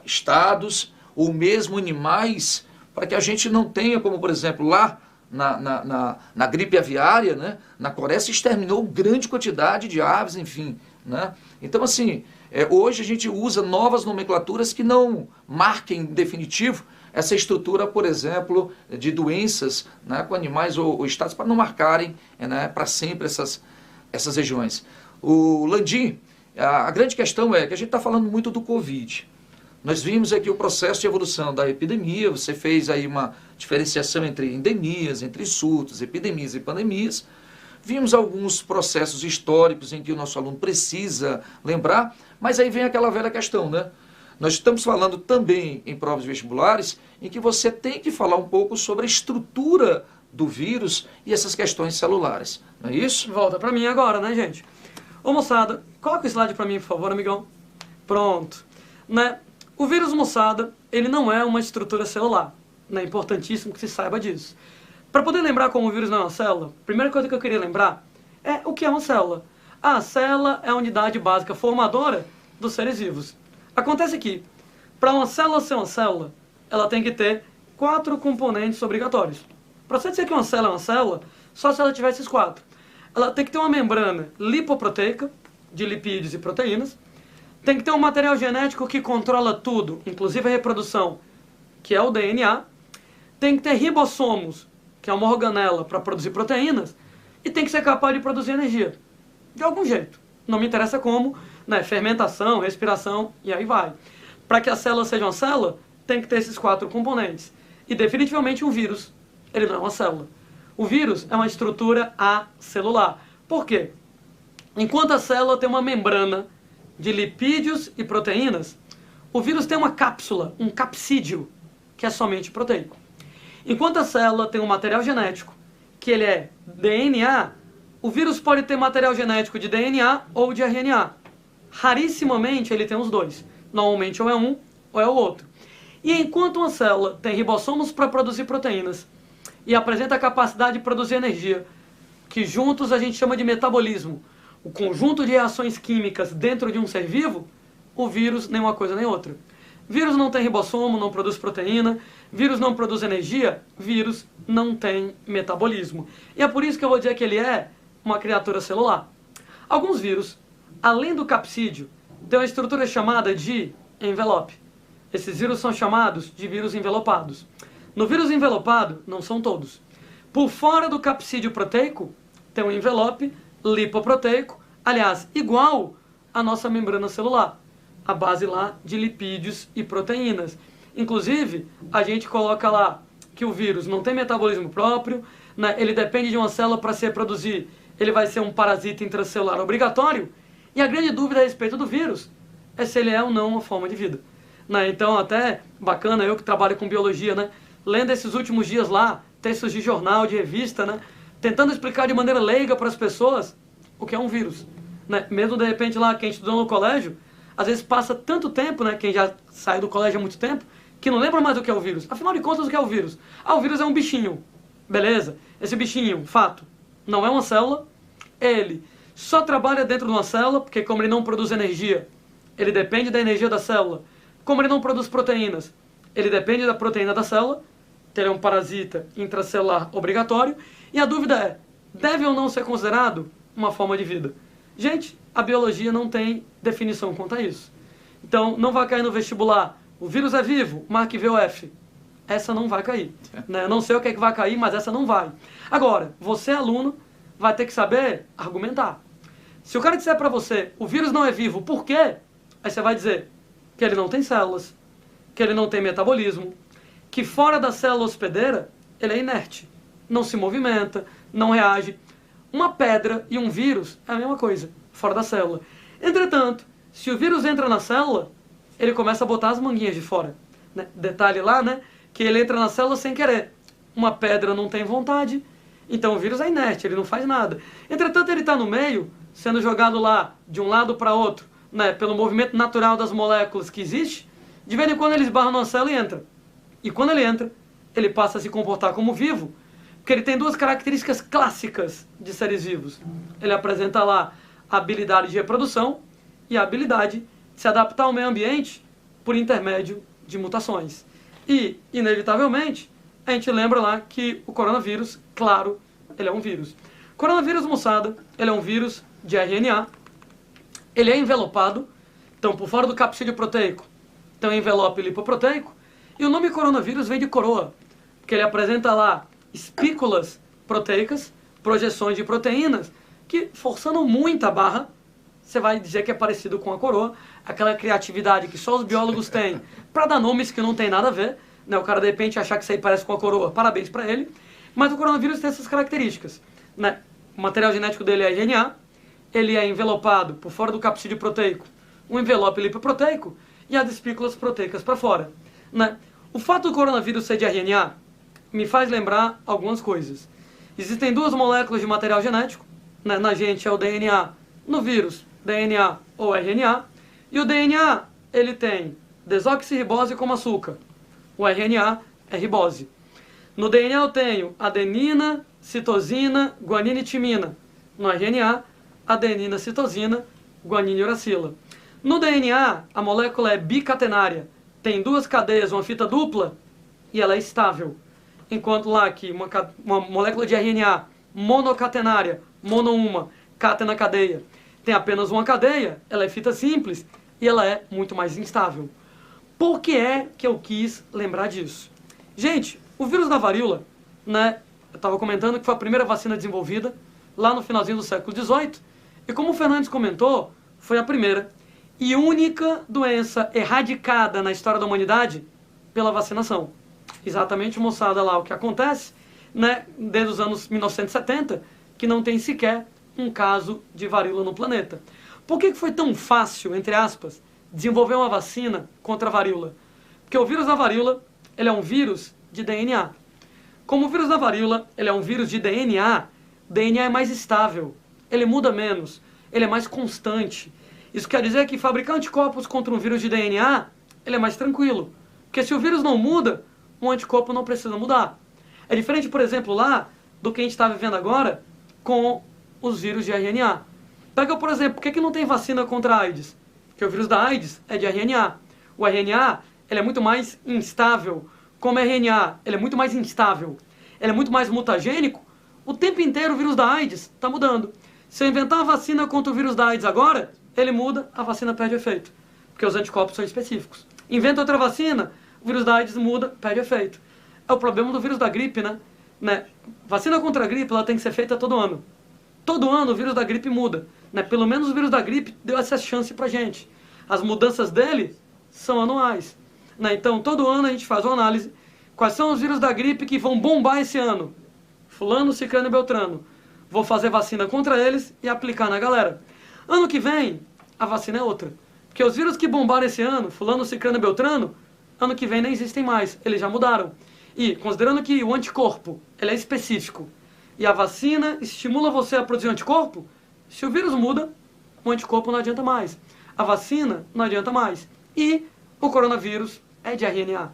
estados, ou mesmo animais, para que a gente não tenha, como por exemplo, lá na gripe aviária, né, na Coreia se exterminou grande quantidade de aves, enfim. Né? Então, assim, hoje a gente usa novas nomenclaturas que não marquem em definitivo essa estrutura, por exemplo, de doenças, né, com animais ou estados, para não marcarem, né, para sempre essas regiões. O Landim, a grande questão é que a gente está falando muito do Covid, Nós vimos aqui o processo de evolução da epidemia, você fez aí uma diferenciação entre endemias, entre surtos, epidemias e pandemias. Vimos alguns processos históricos em que o nosso aluno precisa lembrar, mas aí vem aquela velha questão, né? Nós estamos falando também em provas vestibulares em que você tem que falar um pouco sobre a estrutura do vírus e essas questões celulares, não é isso? Volta para mim agora, né, gente? Ô, moçada, coloca o slide para mim, por favor, amigão. Pronto. Né? O vírus, moçada, ele não é uma estrutura celular. É importantíssimo que se saiba disso. Para poder lembrar como o vírus não é uma célula, a primeira coisa que eu queria lembrar é o que é uma célula. A célula é a unidade básica formadora dos seres vivos. Acontece que, para uma célula ser uma célula, ela tem que ter 4 componentes obrigatórios. Para você dizer que uma célula é uma célula, só se ela tiver esses 4. Ela tem que ter uma membrana lipoproteica, de lipídios e proteínas. Tem que ter um material genético que controla tudo, inclusive a reprodução, que é o DNA. Tem que ter ribossomos, que é uma organela para produzir proteínas. E tem que ser capaz de produzir energia. De algum jeito. Não me interessa como, né? Fermentação, respiração, e aí vai. Para que a célula seja uma célula, tem que ter esses 4 componentes. E definitivamente um vírus, ele não é uma célula. O vírus é uma estrutura acelular. Por quê? Enquanto a célula tem uma membrana de lipídios e proteínas, o vírus tem uma cápsula, um capsídio, que é somente proteico. Enquanto a célula tem um material genético, que ele é DNA, o vírus pode ter material genético de DNA ou de RNA. Rarissimamente ele tem os dois. Normalmente ou é um ou é o outro. E enquanto uma célula tem ribossomos para produzir proteínas e apresenta a capacidade de produzir energia, que juntos a gente chama de metabolismo, o conjunto de reações químicas dentro de um ser vivo, o vírus nem uma coisa nem outra. Vírus não tem ribossomo, não produz proteína, vírus não produz energia, vírus não tem metabolismo. E é por isso que eu vou dizer que ele é uma criatura celular. Alguns vírus, além do capsídio, têm uma estrutura chamada de envelope. Esses vírus são chamados de vírus envelopados. No vírus envelopado, não são todos. Por fora do capsídio proteico, tem um envelope lipoproteico, aliás, igual à nossa membrana celular, a base lá de lipídios e proteínas. Inclusive, a gente coloca lá que o vírus não tem metabolismo próprio, né? Ele depende de uma célula para se reproduzir, ele vai ser um parasita intracelular obrigatório, e a grande dúvida a respeito do vírus é se ele é ou não uma forma de vida. Né? Então, até bacana, eu que trabalho com biologia, né? Lendo esses últimos dias lá, textos de jornal, de revista, né? Tentando explicar de maneira leiga para as pessoas o que é um vírus. Né? Mesmo de repente lá, quem estudou no colégio, às vezes passa tanto tempo, né? Quem já saiu do colégio há muito tempo, que não lembra mais o que é o vírus. Afinal de contas, o que é o vírus? Ah, o vírus é um bichinho. Beleza. Esse bichinho, fato, não é uma célula. Ele só trabalha dentro de uma célula, porque como ele não produz energia, ele depende da energia da célula. Como ele não produz proteínas, ele depende da proteína da célula. Ele é um parasita intracelular obrigatório. E a dúvida é, deve ou não ser considerado uma forma de vida? Gente, a biologia não tem definição quanto a isso. Então, não vai cair no vestibular. O vírus é vivo, marque VOF. Essa não vai cair. Né? Eu não sei o que é que vai cair, mas essa não vai. Agora, você, aluno, vai ter que saber argumentar. Se o cara disser para você, o vírus não é vivo, por quê? Aí você vai dizer que ele não tem células, que ele não tem metabolismo, que fora da célula hospedeira, ele é inerte, não se movimenta, não reage. Uma pedra e um vírus é a mesma coisa, fora da célula. Entretanto, se o vírus entra na célula, ele começa a botar as manguinhas de fora. Né? Detalhe lá, né? Que ele entra na célula sem querer. Uma pedra não tem vontade, então o vírus é inerte, ele não faz nada. Entretanto, ele está no meio, sendo jogado lá de um lado para outro, né? Pelo movimento natural das moléculas que existe. De vez em quando ele esbarra numa célula e entra. E quando ele entra, ele passa a se comportar como vivo, porque ele tem 2 características clássicas de seres vivos. Ele apresenta lá a habilidade de reprodução e a habilidade de se adaptar ao meio ambiente por intermédio de mutações. E, inevitavelmente, a gente lembra lá que o coronavírus, claro, ele é um vírus. Coronavírus, moçada, ele é um vírus de RNA, ele é envelopado, então por fora do capsídeo proteico tem um envelope lipoproteico, e o nome coronavírus vem de coroa, porque ele apresenta lá espículas proteicas, projeções de proteínas, que, forçando muito a barra, você vai dizer que é parecido com a coroa, aquela criatividade que só os biólogos têm para dar nomes que não tem nada a ver, né? O cara de repente achar que isso aí parece com a coroa, parabéns para ele, mas o coronavírus tem essas características, né? O material genético dele é RNA, ele é envelopado por fora do capsídeo proteico, um envelope lipoproteico e as espículas proteicas para fora, né? O fato do coronavírus ser de RNA me faz lembrar algumas coisas. Existem duas moléculas de material genético, né? Na gente é o DNA, no vírus, DNA ou RNA, e o DNA, ele tem desoxirribose como açúcar, o RNA é ribose. No DNA eu tenho adenina, citosina, guanina e timina. No RNA, adenina, citosina, guanina e uracila. No DNA, a molécula é bicatenária, tem duas cadeias, uma fita dupla, e ela é estável. Enquanto lá que uma molécula de RNA monocatenária, mono uma, cátena cadeia, tem apenas uma cadeia, ela é fita simples e ela é muito mais instável. Por que é que eu quis lembrar disso? Gente, o vírus da varíola, né, eu estava comentando que foi a primeira vacina desenvolvida lá no finalzinho do século XVIII, e como o Fernandes comentou, foi a primeira e única doença erradicada na história da humanidade pela vacinação. Exatamente, moçada, lá o que acontece, né, desde os anos 1970, que não tem sequer um caso de varíola no planeta. Por que foi tão fácil, entre aspas, desenvolver uma vacina contra a varíola? Porque o vírus da varíola, ele é um vírus de DNA. Como o vírus da varíola, ele é um vírus de DNA, o DNA é mais estável, ele muda menos, ele é mais constante. Isso quer dizer que fabricar anticorpos contra um vírus de DNA, ele é mais tranquilo. Porque se o vírus não muda, um anticorpo não precisa mudar. É diferente, por exemplo, lá do que a gente está vivendo agora com os vírus de RNA. Pega, por exemplo, por que não tem vacina contra a AIDS? Porque o vírus da AIDS é de RNA. O RNA, ele é muito mais instável. Como RNA, ele é muito mais instável, ele é muito mais mutagênico, o tempo inteiro o vírus da AIDS está mudando. Se eu inventar uma vacina contra o vírus da AIDS agora, ele muda, a vacina perde efeito, porque os anticorpos são específicos. Inventa outra vacina, o vírus da AIDS muda, perde efeito. É o problema do vírus da gripe, né? Vacina contra a gripe, ela tem que ser feita todo ano. Todo ano o vírus da gripe muda, né? Pelo menos o vírus da gripe deu essa chance pra gente. As mudanças dele são anuais, né? Então, todo ano a gente faz uma análise. Quais são os vírus da gripe que vão bombar esse ano? Fulano, Cicrano e Beltrano. Vou fazer vacina contra eles e aplicar na galera. Ano que vem, a vacina é outra. Porque os vírus que bombaram esse ano, Fulano, Cicrano e Beltrano, ano que vem não existem mais. Eles já mudaram. E, considerando que o anticorpo ele é específico e a vacina estimula você a produzir anticorpo, se o vírus muda, o anticorpo não adianta mais. A vacina não adianta mais. E o coronavírus é de RNA.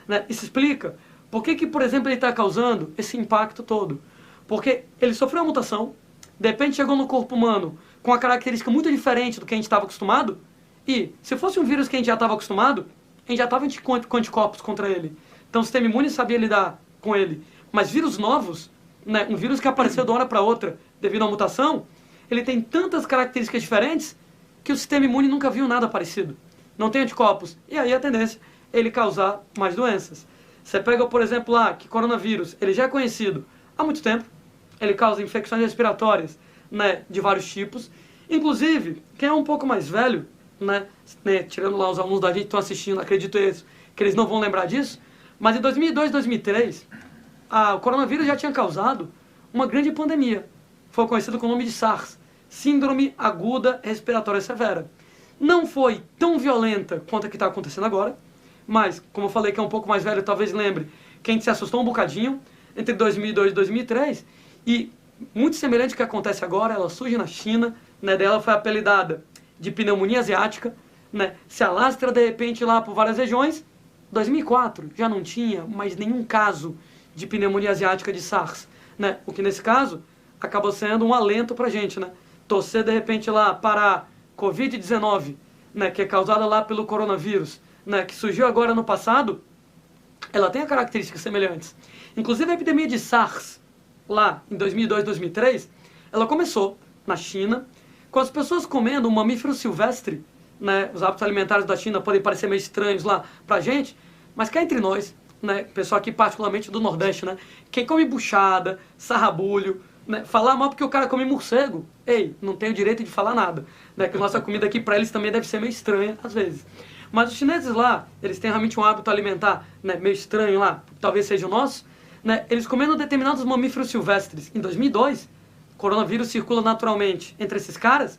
Né? Isso explica por que, por exemplo, ele está causando esse impacto todo. Porque ele sofreu uma mutação, de repente chegou no corpo humano com uma característica muito diferente do que a gente estava acostumado, e se fosse um vírus que a gente já estava acostumado, a gente já estava com anticorpos contra ele. Então o sistema imune sabia lidar com ele. Mas vírus novos, né, um vírus que apareceu de uma hora para outra devido à mutação, ele tem tantas características diferentes que o sistema imune nunca viu nada parecido. Não tem anticorpos. E aí a tendência é ele causar mais doenças. Você pega, por exemplo, lá, que coronavírus, ele já é conhecido há muito tempo. Ele causa infecções respiratórias, né, de vários tipos. Inclusive, quem é um pouco mais velho, né, tirando lá os alunos da gente que estão assistindo, acredito que eles não vão lembrar disso, mas em 2002, 2003, o coronavírus já tinha causado uma grande pandemia. Foi conhecido com o nome de SARS, Síndrome Aguda Respiratória Severa. Não foi tão violenta quanto a que está acontecendo agora, mas, como eu falei que é um pouco mais velho, talvez lembre que a gente se assustou um bocadinho entre 2002 e 2003, e muito semelhante ao que acontece agora, ela surge na China, né, dela foi apelidada de pneumonia asiática, né, se alastra de repente lá por várias regiões. 2004 já não tinha mais nenhum caso de pneumonia asiática de SARS, né, o que nesse caso acabou sendo um alento pra gente, né, torcer de repente lá para a Covid-19, né, que é causada lá pelo coronavírus, né, que surgiu agora no passado, ela tem características semelhantes. Inclusive a epidemia de SARS, lá em 2002, 2003, ela começou na China, com as pessoas comendo um mamífero silvestre, né, os hábitos alimentares da China podem parecer meio estranhos lá pra gente, mas cá entre nós, né, pessoal aqui particularmente do Nordeste, né, quem come buchada, sarrabulho, Né? Falar mal porque o cara come morcego, ei, não tem o direito de falar nada. Né? Que a nossa comida aqui para eles também deve ser meio estranha às vezes. Mas os chineses lá, eles têm realmente um hábito alimentar, né, meio estranho lá, talvez seja o nosso, né? Eles comendo determinados mamíferos silvestres. Em 2002, coronavírus circula naturalmente entre esses caras,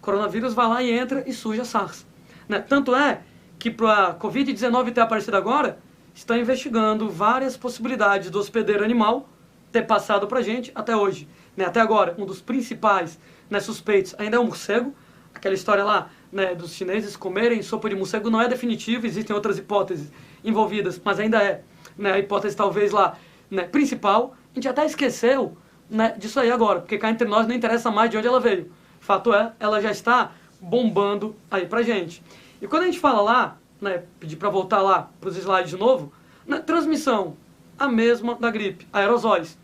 coronavírus vai lá e entra e suja a SARS. Né? Tanto é que para a Covid-19 ter aparecido agora, estão investigando várias possibilidades do hospedeiro animal ter passado para a gente até hoje. Né? Até agora, um dos principais, né, suspeitos ainda é o morcego. Aquela história lá, né, dos chineses comerem sopa de morcego não é definitiva, existem outras hipóteses envolvidas, mas ainda é, né, a hipótese talvez lá, né, principal. A gente até esqueceu, né, disso aí agora, porque cá entre nós não interessa mais de onde ela veio. Fato é, ela já está bombando aí pra gente. E quando a gente fala lá, né, pedir para voltar lá para os slides de novo, né, transmissão, a mesma da gripe, aerosóis,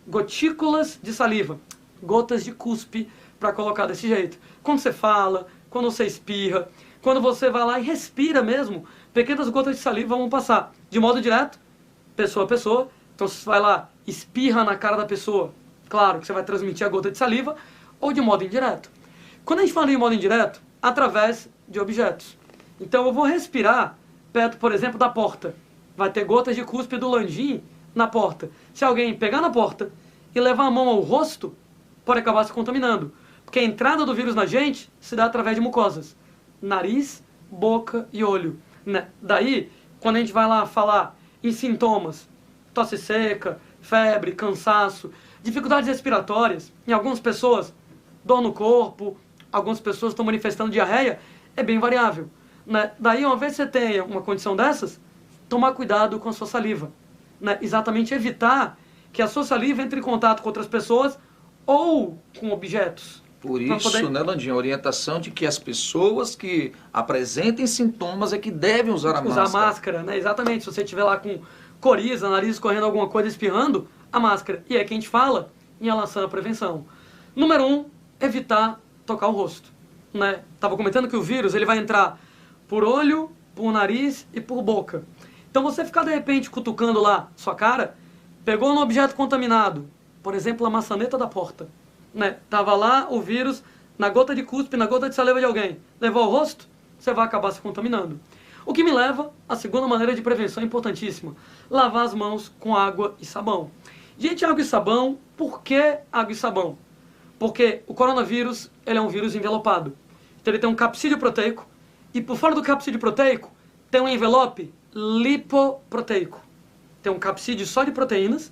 gotículas de saliva, gotas de cuspe, para colocar desse jeito. Quando você fala, quando você espirra, quando você vai lá e respira mesmo, pequenas gotas de saliva vão passar de modo direto, pessoa a pessoa. Então você vai lá, espirra na cara da pessoa, claro que você vai transmitir a gota de saliva, ou de modo indireto. Quando a gente fala em modo indireto, através de objetos. Então eu vou respirar perto, por exemplo, da porta. Vai ter gotas de cuspe do Landim na porta. Se alguém pegar na porta e levar a mão ao rosto, pode acabar se contaminando. Porque a entrada do vírus na gente se dá através de mucosas. Nariz, boca e olho. Né? Daí, quando a gente vai lá falar em sintomas, tosse seca, febre, cansaço, dificuldades respiratórias, em algumas pessoas, dor no corpo, algumas pessoas estão manifestando diarreia, é bem variável. Né? Daí, uma vez que você tenha uma condição dessas, tomar cuidado com a sua saliva. Né? Exatamente evitar que a sua saliva entre em contato com outras pessoas ou com objetos. Por isso, né, Landim, a orientação de que as pessoas que apresentem sintomas é que devem usar a máscara. Usar a máscara, né? Exatamente. Se você estiver lá com coriza, nariz escorrendo alguma coisa, espirrando, a máscara. E é que a gente fala em relação à prevenção. Número 1, evitar tocar o rosto. Né? Tava comentando que o vírus ele vai entrar por olho, por nariz e por boca. Então você ficar de repente cutucando lá sua cara, pegou um objeto contaminado, por exemplo, a maçaneta da porta. Né? Tava lá o vírus na gota de cuspe, na gota de saliva de alguém. Levou ao rosto, você vai acabar se contaminando. O que me leva à segunda maneira de prevenção importantíssima. Lavar as mãos com água e sabão. Gente, água e sabão, por que água e sabão? Porque o coronavírus, ele é um vírus envelopado. Então ele tem um capsídeo proteico e por fora do capsídeo proteico tem um envelope lipoproteico. Tem um capsídeo só de proteínas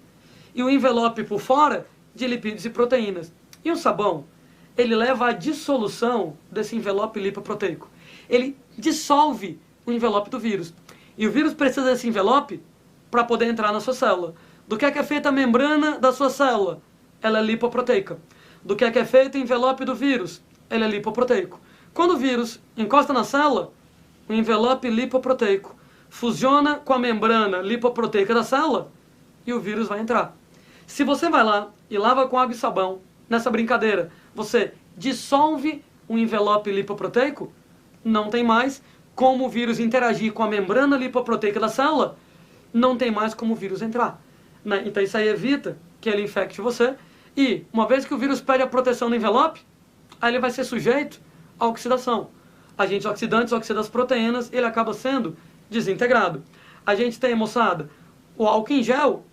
e um envelope por fora de lipídios e proteínas. E o sabão, ele leva à dissolução desse envelope lipoproteico. Ele dissolve o envelope do vírus. E o vírus precisa desse envelope para poder entrar na sua célula. Do que é feita a membrana da sua célula? Ela é lipoproteica. Do que é feito o envelope do vírus? Ele é lipoproteico. Quando o vírus encosta na célula, o envelope lipoproteico fusiona com a membrana lipoproteica da célula e o vírus vai entrar. Se você vai lá e lava com água e sabão, nessa brincadeira, você dissolve o envelope lipoproteico, não tem mais como o vírus interagir com a membrana lipoproteica da célula, não tem mais como o vírus entrar. Né? Então isso aí evita que ele infecte você e, uma vez que o vírus perde a proteção do envelope, aí ele vai ser sujeito à oxidação. Agentes oxidantes oxidam as proteínas e ele acaba sendo desintegrado. A gente tem, moçada, o álcool em gel,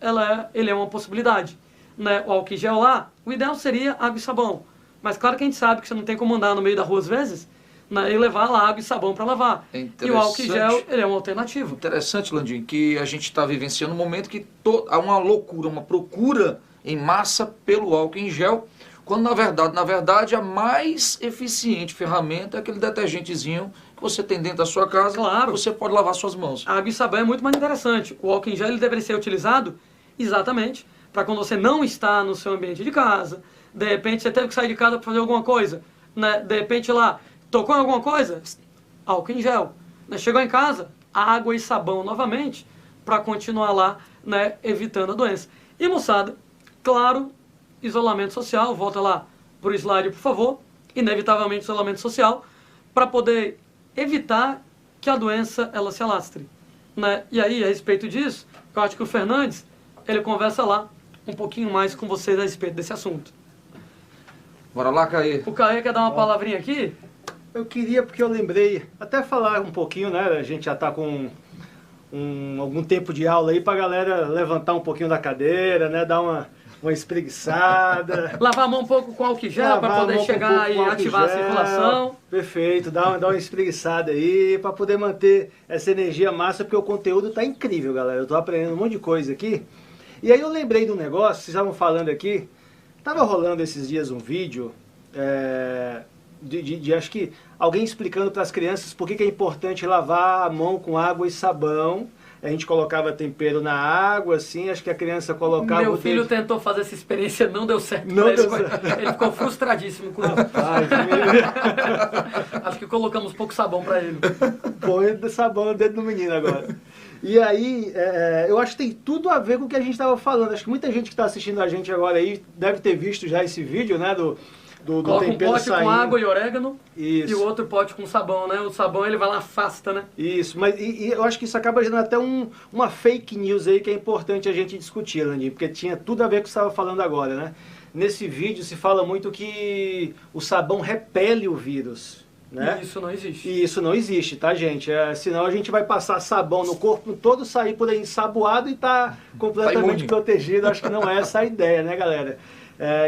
ele é uma possibilidade. Né? O álcool em gel lá, o ideal seria água e sabão. Mas claro que a gente sabe que você não tem como andar no meio da rua às vezes, né, e levar lá água e sabão para lavar. E o álcool em gel, ele é uma alternativa. Interessante, Landim, que a gente está vivenciando um momento que há uma loucura, uma procura em massa pelo álcool em gel, quando na verdade a mais eficiente ferramenta é aquele detergentezinho que você tem dentro da sua casa, claro. Você pode lavar suas mãos. A água e sabão é muito mais interessante. O álcool em gel ele deveria ser utilizado exatamente para quando você não está no seu ambiente de casa, de repente você teve que sair de casa para fazer alguma coisa, né? De repente lá, tocou em alguma coisa, álcool em gel. Né? Chegou em casa, água e sabão novamente, para continuar lá, né, evitando a doença. E moçada, claro, isolamento social, volta lá para o slide, por favor, inevitavelmente isolamento social, para poder evitar que a doença ela se alastre. Né? E aí, a respeito disso, eu acho que o Fernandes, ele conversa lá um pouquinho mais com vocês a respeito desse assunto. Bora lá, Caê. O Caê quer dar uma palavrinha aqui? Eu queria, porque eu lembrei, até falar um pouquinho, né? A gente já está com algum tempo de aula aí para a galera levantar um pouquinho da cadeira, né? Dar uma espreguiçada. Lavar a mão um pouco com álcool gel para poder chegar e ativar a circulação. Perfeito, dá uma espreguiçada aí para poder manter essa energia massa, porque o conteúdo tá incrível, galera. Eu tô aprendendo um monte de coisa aqui. E aí eu lembrei de um negócio, vocês estavam falando aqui, tava rolando esses dias um vídeo, acho que alguém explicando para as crianças por que é importante lavar a mão com água e sabão. A gente colocava tempero na água, assim, acho que a criança colocava... Meu filho tentou fazer essa experiência, não deu certo. Não deu certo. Ele ficou frustradíssimo com isso. Acho que colocamos pouco sabão para ele. Põe sabão no dedo do menino agora. E aí, eu acho que tem tudo a ver com o que a gente estava falando. Acho que muita gente que está assistindo a gente agora aí deve ter visto já esse vídeo, né, do coloca um pote saindo. com água e orégano. Isso. E o outro pote com sabão, né? O sabão ele vai lá, afasta, né? Isso, mas eu acho que isso acaba gerando até uma fake news aí que é importante a gente discutir, Landinho, porque tinha tudo a ver com o que você estava falando agora, né? Nesse vídeo se fala muito que o sabão repele o vírus, né? E isso não existe. E isso não existe, tá, gente? Senão a gente vai passar sabão no corpo todo, sair por aí ensaboado e tá completamente protegido. Acho que não é essa a ideia, né, galera?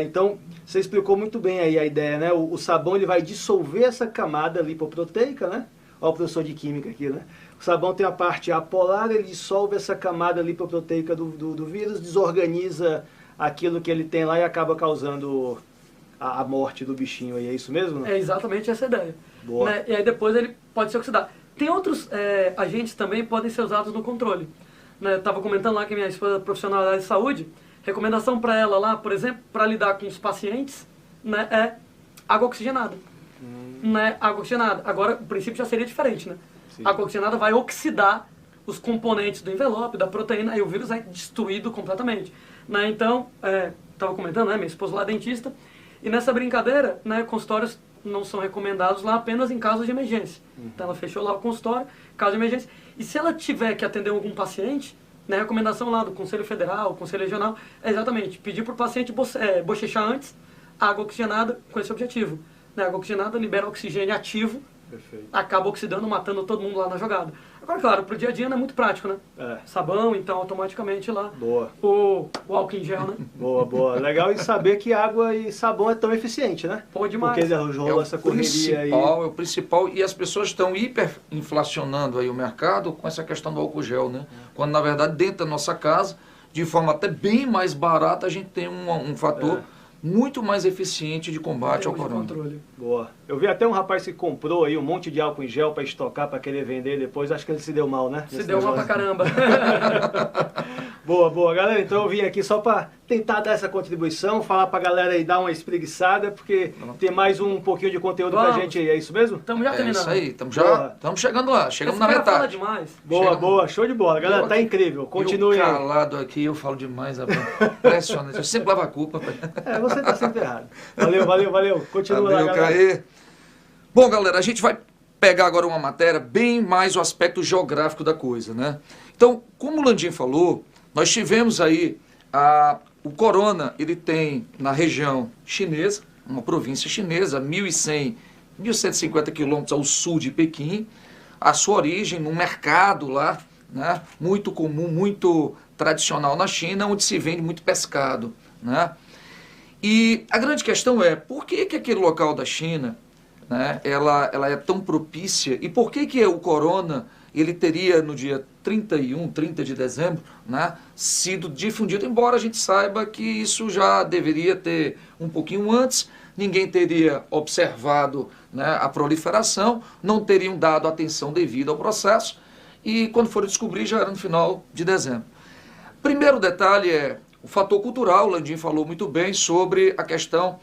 Então, você explicou muito bem aí a ideia, né? O sabão ele vai dissolver essa camada lipoproteica, né? Olha o professor de química aqui, né? O sabão tem a parte apolar, ele dissolve essa camada lipoproteica do vírus, desorganiza aquilo que ele tem lá e acaba causando a morte do bichinho aí. É isso mesmo? Não? É exatamente essa a ideia. Boa. Né? E aí depois ele pode se oxidar. Tem outros agentes também que podem ser usados no controle. Né? Eu estava comentando lá que minha esposa é profissional da área de saúde. Recomendação para ela lá, por exemplo, para lidar com os pacientes, né, é água oxigenada. Né, água oxigenada. Agora, o princípio já seria diferente, né? Sim. A água oxigenada vai oxidar os componentes do envelope, da proteína, e o vírus é destruído completamente. Né? Então, estava comentando, né, minha esposa lá é dentista, e nessa brincadeira, né, consultórios não são recomendados lá apenas em casos de emergência. Então, ela fechou lá o consultório, caso de emergência. E se ela tiver que atender algum paciente, né, a recomendação lá do Conselho Federal, Conselho Regional, é exatamente pedir para o paciente bochechar antes a água oxigenada com esse objetivo. Né, a água oxigenada libera oxigênio ativo, perfeito, acaba oxidando, matando todo mundo lá na jogada. Agora, claro, para o dia a dia não é muito prático, né? Sabão, então automaticamente lá boa, o álcool em gel, né? Boa, boa. Legal e saber que água e sabão é tão eficiente, né? Pô, demais. Porque rola essa correria aí. É o principal, e as pessoas estão hiperinflacionando aí o mercado com essa questão do álcool gel, né? Quando, na verdade, dentro da nossa casa, de forma até bem mais barata, a gente tem um fator muito mais eficiente de combate ao corona. Controle. Boa. Eu vi até um rapaz que comprou aí um monte de álcool em gel para estocar, para querer vender depois. Acho que ele se deu mal, né? Se deu mal pra caramba. Boa, boa. Galera, então eu vim aqui só para tentar dar essa contribuição, falar pra galera aí dar uma espreguiçada, porque tem mais um pouquinho de conteúdo pra gente aí. É isso mesmo? Estamos já terminando. É isso aí. Estamos chegando lá. Chegamos na metade. Fala demais. Boa, boa. Show de bola. Galera, tá incrível. Continue aí. Eu calado aqui, eu falo demais. Impressionante. Eu sempre lavo a culpa. Você tá sempre errado. Valeu, valeu, valeu. Continua lá, galera. Caê. Bom, galera, a gente vai pegar agora uma matéria bem mais o aspecto geográfico da coisa, né? Então, como o Landim falou, nós tivemos aí o corona, ele tem na região chinesa, uma província chinesa, 1.100, 1.150 quilômetros ao sul de Pequim, a sua origem num mercado lá, né, muito comum, muito tradicional na China, onde se vende muito pescado, né? E a grande questão é, por que aquele local da China, né, ela é tão propícia, e por que o corona ele teria no dia 30 de dezembro, né, sido difundido, embora a gente saiba que isso já deveria ter um pouquinho antes, ninguém teria observado, né, a proliferação, não teriam dado atenção devida ao processo, e quando foram descobrir já era no final de dezembro. Primeiro detalhe é o fator cultural, o Landim falou muito bem sobre a questão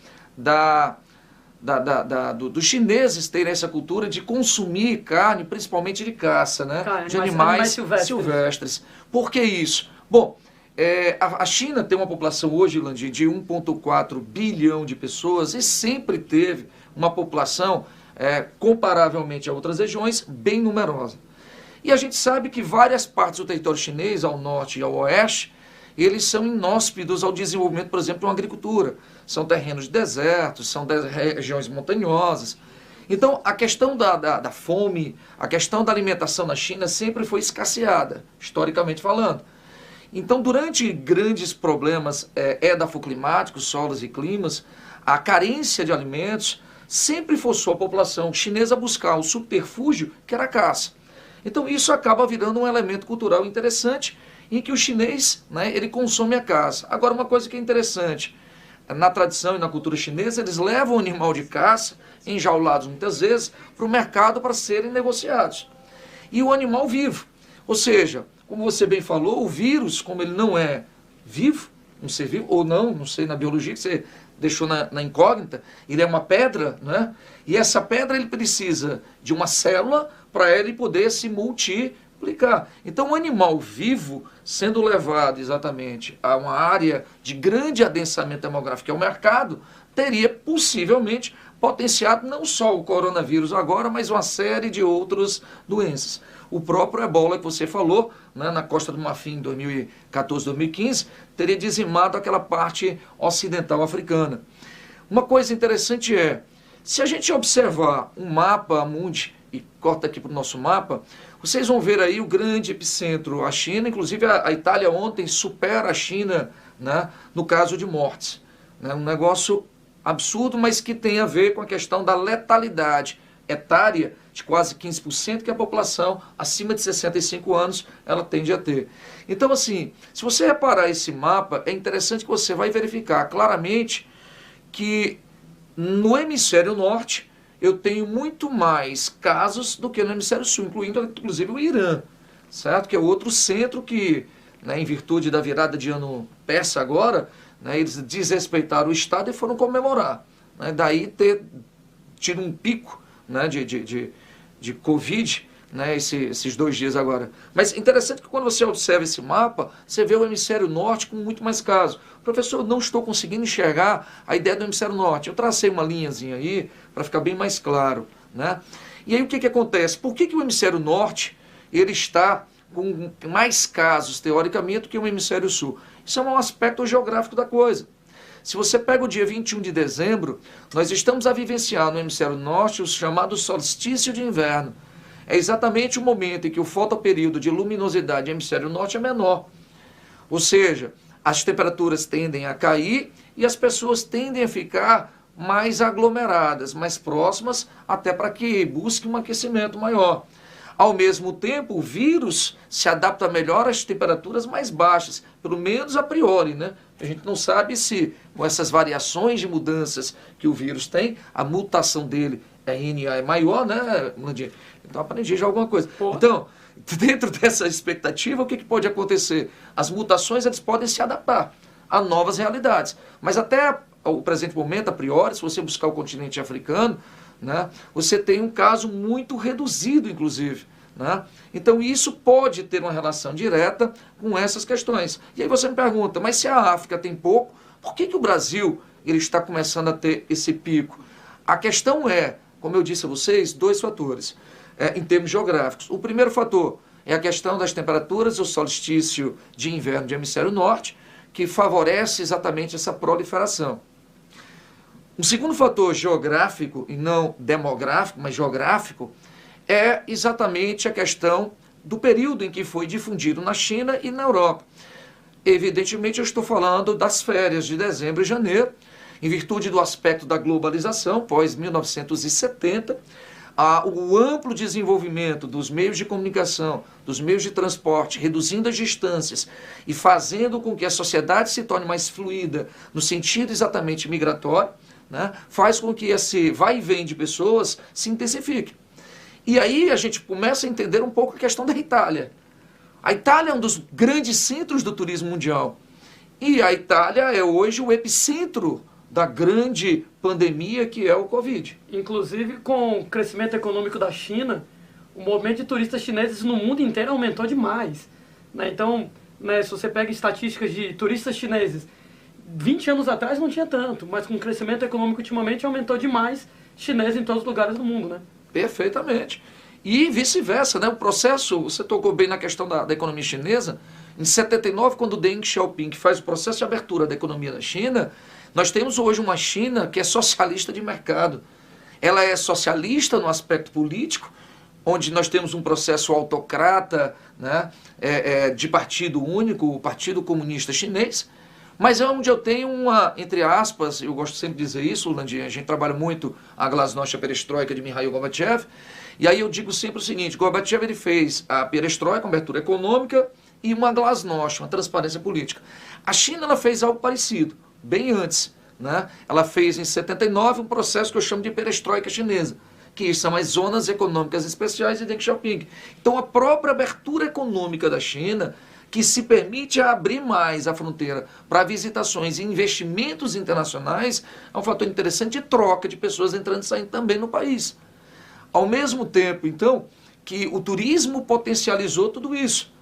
dos chineses terem essa cultura de consumir carne, principalmente de caça, né? De animais silvestres. Por que isso? Bom, a China tem uma população hoje, Landim, de 1,4 bilhão de pessoas e sempre teve uma população, comparavelmente a outras regiões, bem numerosa. E a gente sabe que várias partes do território chinês, ao norte e ao oeste, eles são inóspitos ao desenvolvimento, por exemplo, de uma agricultura. São terrenos de desertos, são regiões montanhosas. Então, a questão da fome, a questão da alimentação na China sempre foi escasseada, historicamente falando. Então, durante grandes problemas edafoclimáticos, solos e climas, a carência de alimentos sempre forçou a população chinesa a buscar o subterfúgio, que era a caça. Então, isso acaba virando um elemento cultural interessante, em que o chinês, né, ele consome a caça. Agora, uma coisa que é interessante, na tradição e na cultura chinesa, eles levam o animal de caça, enjaulados muitas vezes, para o mercado para serem negociados. E o animal vivo. Ou seja, como você bem falou, o vírus, como ele não é vivo, um ser vivo, ou não sei na biologia que você deixou na incógnita, ele é uma pedra, né? E essa pedra ele precisa de uma célula para ele poder se multiplicar. Então o animal vivo, sendo levado exatamente a uma área de grande adensamento demográfico, que é o mercado, teria possivelmente potenciado não só o coronavírus agora, mas uma série de outras doenças. O próprio ebola que você falou, né, na Costa do Marfim em 2014, 2015, teria dizimado aquela parte ocidental africana. Uma coisa interessante se a gente observar um mapa mundi, e corta aqui para o nosso mapa, vocês vão ver aí o grande epicentro, a China, inclusive a Itália ontem supera a China, né, no caso de mortes. Né, um negócio absurdo, mas que tem a ver com a questão da letalidade etária de quase 15% que a população acima de 65 anos ela tende a ter. Então, assim, se você reparar esse mapa, é interessante que você vai verificar claramente que no hemisfério norte eu tenho muito mais casos do que no hemisfério sul, incluindo inclusive o Irã, certo? Que é outro centro que, né, em virtude da virada de ano persa agora, né, eles desrespeitaram o Estado e foram comemorar. Né, daí ter tido um pico, né, de Covid, né, esses 2 dias agora. Mas interessante que quando você observa esse mapa, você vê o hemisfério norte com muito mais casos. Professor, não estou conseguindo enxergar a ideia do hemisfério norte. Eu tracei uma linhazinha aí para ficar bem mais claro. Né? E aí o que acontece? Por que o hemisfério norte ele está com mais casos, teoricamente, do que o hemisfério sul? Isso é um aspecto geográfico da coisa. Se você pega o dia 21 de dezembro, nós estamos a vivenciar no hemisfério norte o chamado solstício de inverno. É exatamente o momento em que o fotoperíodo de luminosidade do hemisfério norte é menor. Ou seja, as temperaturas tendem a cair e as pessoas tendem a ficar mais aglomeradas, mais próximas, até para que busque um aquecimento maior. Ao mesmo tempo, o vírus se adapta melhor às temperaturas mais baixas, pelo menos a priori, né? A gente não sabe se, com essas variações de mudanças que o vírus tem, a mutação dele RNA é maior, né, Landinho? Então aprendi já alguma coisa. Porra. Então, dentro dessa expectativa, o que pode acontecer? As mutações eles podem se adaptar a novas realidades. Mas até o presente momento, a priori, se você buscar o continente africano, né, você tem um caso muito reduzido, inclusive. Né? Então isso pode ter uma relação direta com essas questões. E aí você me pergunta, mas se a África tem pouco, por que o Brasil ele está começando a ter esse pico? A questão como eu disse a vocês, 2 fatores em termos geográficos. O primeiro fator é a questão das temperaturas, o solstício de inverno do hemisfério norte, que favorece exatamente essa proliferação. Um segundo fator geográfico, e não demográfico, mas geográfico, é exatamente a questão do período em que foi difundido na China e na Europa. Evidentemente, eu estou falando das férias de dezembro e janeiro, em virtude do aspecto da globalização, pós-1970, o amplo desenvolvimento dos meios de comunicação, dos meios de transporte, reduzindo as distâncias e fazendo com que a sociedade se torne mais fluida, no sentido exatamente migratório, né, faz com que esse vai e vem de pessoas se intensifique. E aí a gente começa a entender um pouco a questão da Itália. A Itália é um dos grandes centros do turismo mundial. E a Itália é hoje o epicentro da grande pandemia que é o Covid. Inclusive, com o crescimento econômico da China, o movimento de turistas chineses no mundo inteiro aumentou demais. Né? Então, né, se você pega estatísticas de turistas chineses, 20 anos atrás não tinha tanto, mas com o crescimento econômico ultimamente aumentou demais chineses em todos os lugares do mundo, né? Perfeitamente. E vice-versa, né? O processo, você tocou bem na questão da economia chinesa, Em 79, quando Deng Xiaoping faz o processo de abertura da economia da China, nós temos hoje uma China que é socialista de mercado. Ela é socialista no aspecto político, onde nós temos um processo autocrata, né, de partido único, o Partido Comunista Chinês, mas é onde eu tenho uma, entre aspas, eu gosto sempre de dizer isso, Landim, a gente trabalha muito a glasnost, a perestroika de Mikhail Gorbachev, e aí eu digo sempre o seguinte, Gorbachev ele fez a perestroika, a abertura econômica, e uma glasnost, uma transparência política. A China ela fez algo parecido, bem antes, né? Ela fez em 79 um processo que eu chamo de perestroika chinesa, que são as zonas econômicas especiais de Deng Xiaoping. Então a própria abertura econômica da China, que se permite abrir mais a fronteira para visitações e investimentos internacionais, é um fator interessante de troca de pessoas entrando e saindo também no país. Ao mesmo tempo, então, que o turismo potencializou tudo isso.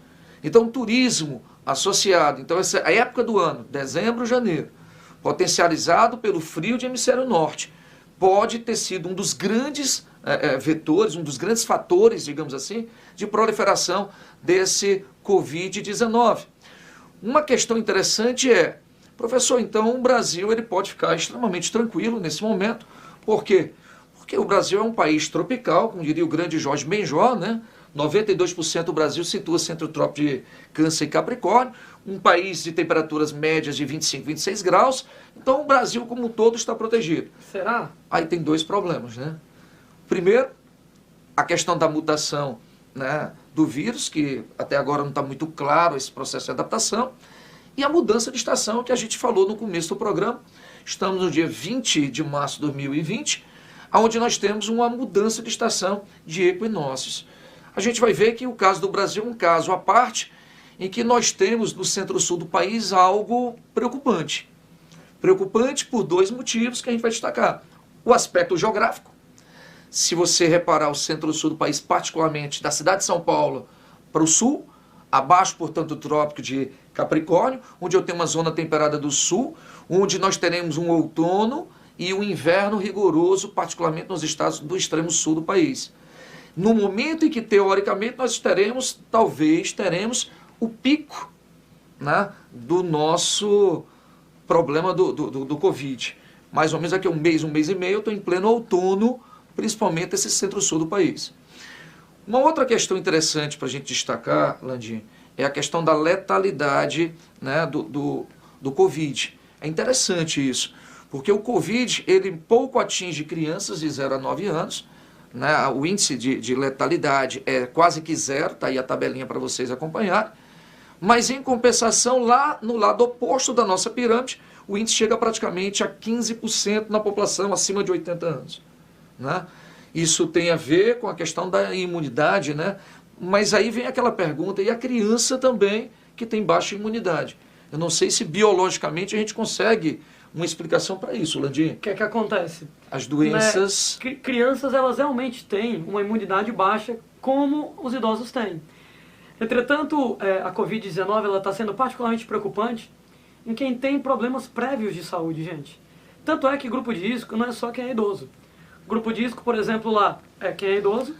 Então o turismo associado, então essa é a época do ano, dezembro, janeiro, potencializado pelo frio de hemisfério norte, pode ter sido um dos grandes vetores, um dos grandes fatores, digamos assim, de proliferação desse Covid-19. Uma questão interessante é, professor, então o Brasil ele pode ficar extremamente tranquilo nesse momento. Por quê? Porque o Brasil é um país tropical, como diria o grande Jorge Benjor, né? 92% do Brasil situa-se entre o trópico de Câncer e Capricórnio, um país de temperaturas médias de 25, 26 graus, então o Brasil como um todo está protegido. Será? Aí tem dois problemas, né? Primeiro, a questão da mutação, né, do vírus, que até agora não está muito claro esse processo de adaptação, e a mudança de estação que a gente falou no começo do programa. Estamos no dia 20 de março de 2020, onde nós temos uma mudança de estação de equinócios. A gente vai ver que o caso do Brasil é um caso à parte, em que nós temos no centro-sul do país algo preocupante. Preocupante por dois motivos que a gente vai destacar. O aspecto geográfico. Se você reparar o centro-sul do país, particularmente da cidade de São Paulo para o sul, abaixo, portanto, do trópico de Capricórnio, onde eu tenho uma zona temperada do sul, onde nós teremos um outono e um inverno rigoroso, particularmente nos estados do extremo sul do país. No momento em que, teoricamente, nós teremos o pico, né, do nosso problema do Covid. Mais ou menos aqui um mês e meio, eu estou em pleno outono, principalmente esse centro-sul do país. Uma outra questão interessante para a gente destacar, Landim, é a questão da letalidade, né, do Covid. É interessante isso, porque o Covid ele pouco atinge crianças de 0 a 9 anos, né, o índice de letalidade é quase que zero, está aí a tabelinha para vocês acompanharem, mas em compensação, lá no lado oposto da nossa pirâmide, o índice chega praticamente a 15% na população acima de 80 anos. Né? Isso tem a ver com a questão da imunidade, né? Mas aí vem aquela pergunta, e a criança também que tem baixa imunidade? Eu não sei se biologicamente a gente consegue uma explicação para isso, Landim. O que é que acontece? As doenças... Né? Crianças, elas realmente têm uma imunidade baixa, como os idosos têm. Entretanto, a Covid-19 ela está sendo particularmente preocupante em quem tem problemas prévios de saúde, gente. Tanto é que grupo de risco não é só quem é idoso. Grupo de risco, por exemplo, lá é quem é idoso,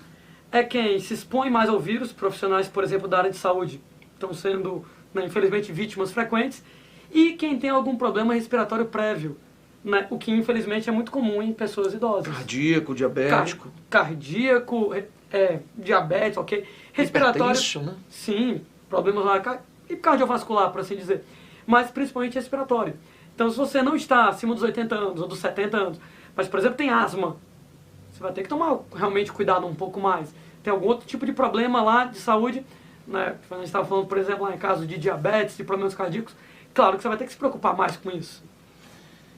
é quem se expõe mais ao vírus, profissionais, por exemplo, da área de saúde estão sendo, né, infelizmente, vítimas frequentes, e quem tem algum problema respiratório prévio, né, o que infelizmente é muito comum em pessoas idosas. Cardíaco, diabético. Cardíaco, diabetes, ok. Respiratório, hipertenso, né? Sim, problemas lá, e cardiovascular, por assim dizer, mas principalmente respiratório. Então, se você não está acima dos 80 anos ou dos 70 anos, mas, por exemplo, tem asma, você vai ter que tomar realmente cuidado um pouco mais. Tem algum outro tipo de problema lá de saúde, né? A gente estava falando, por exemplo, lá em caso de diabetes, de problemas cardíacos, claro que você vai ter que se preocupar mais com isso.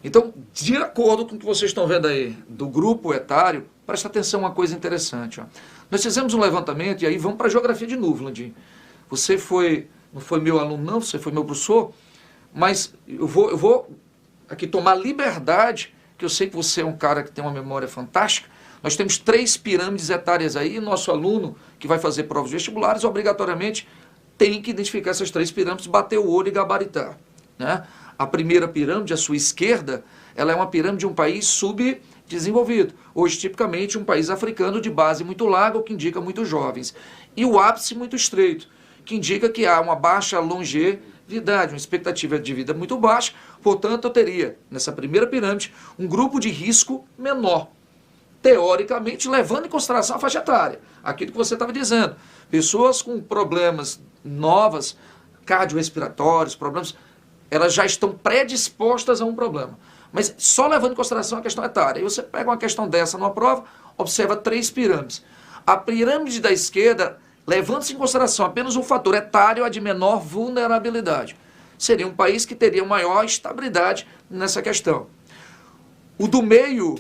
Então, de acordo com o que vocês estão vendo aí do grupo etário, presta atenção uma coisa interessante. Ó. Nós fizemos um levantamento, e aí vamos para a geografia de novo, Landim. Você não foi meu aluno não, você foi meu professor, mas eu vou aqui tomar liberdade, que eu sei que você é um cara que tem uma memória fantástica. Nós temos 3 pirâmides etárias aí, e nosso aluno que vai fazer provas vestibulares, obrigatoriamente, tem que identificar essas 3 pirâmides, bater o olho e gabaritar. Né? A primeira pirâmide, à sua esquerda, ela é uma pirâmide de um país subdesenvolvido. Hoje, tipicamente, um país africano de base muito larga, o que indica muitos jovens. E o ápice muito estreito. que indica que há uma baixa longevidade, uma expectativa de vida muito baixa. Portanto, eu teria, nessa primeira pirâmide, um grupo de risco menor, teoricamente, levando em consideração a faixa etária. Aquilo que você estava dizendo. Pessoas com problemas novas, cardiorrespiratórios, problemas, elas já estão predispostas a um problema. Mas só levando em consideração a questão etária. E você pega uma questão dessa numa prova, observa 3 pirâmides. A pirâmide da esquerda, levando-se em consideração apenas um fator etário, a de menor vulnerabilidade. Seria um país que teria maior estabilidade nessa questão. O do meio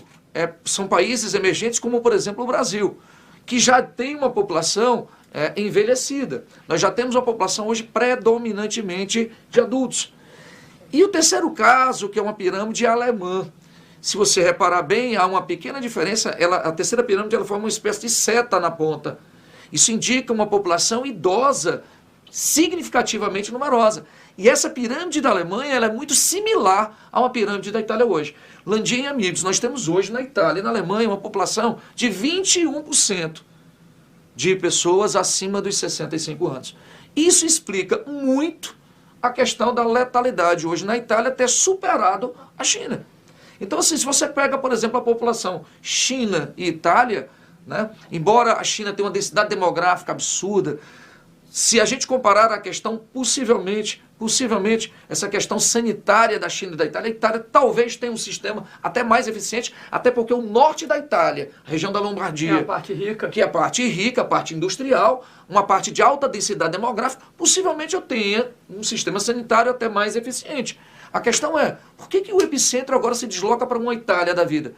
são países emergentes, como por exemplo o Brasil, que já tem uma população envelhecida. Nós já temos uma população hoje predominantemente de adultos. E o terceiro caso, que é uma pirâmide alemã. Se você reparar bem, há uma pequena diferença. A terceira pirâmide ela forma uma espécie de seta na ponta. Isso indica uma população idosa, significativamente numerosa. E essa pirâmide da Alemanha ela é muito similar a uma pirâmide da Itália hoje. Landim e amigos, nós temos hoje na Itália e na Alemanha uma população de 21% de pessoas acima dos 65 anos. Isso explica muito a questão da letalidade hoje na Itália ter superado a China. Então, assim, se você pega, por exemplo, a população China e Itália, né, embora a China tenha uma densidade demográfica absurda, se a gente comparar a questão, possivelmente, essa questão sanitária da China e da Itália, a Itália talvez tenha um sistema até mais eficiente, até porque o norte da Itália, a região da Lombardia, é a parte rica, que é a parte rica, a parte industrial, uma parte de alta densidade demográfica, possivelmente eu tenha um sistema sanitário até mais eficiente. A questão é, por que o epicentro agora se desloca para uma Itália da vida?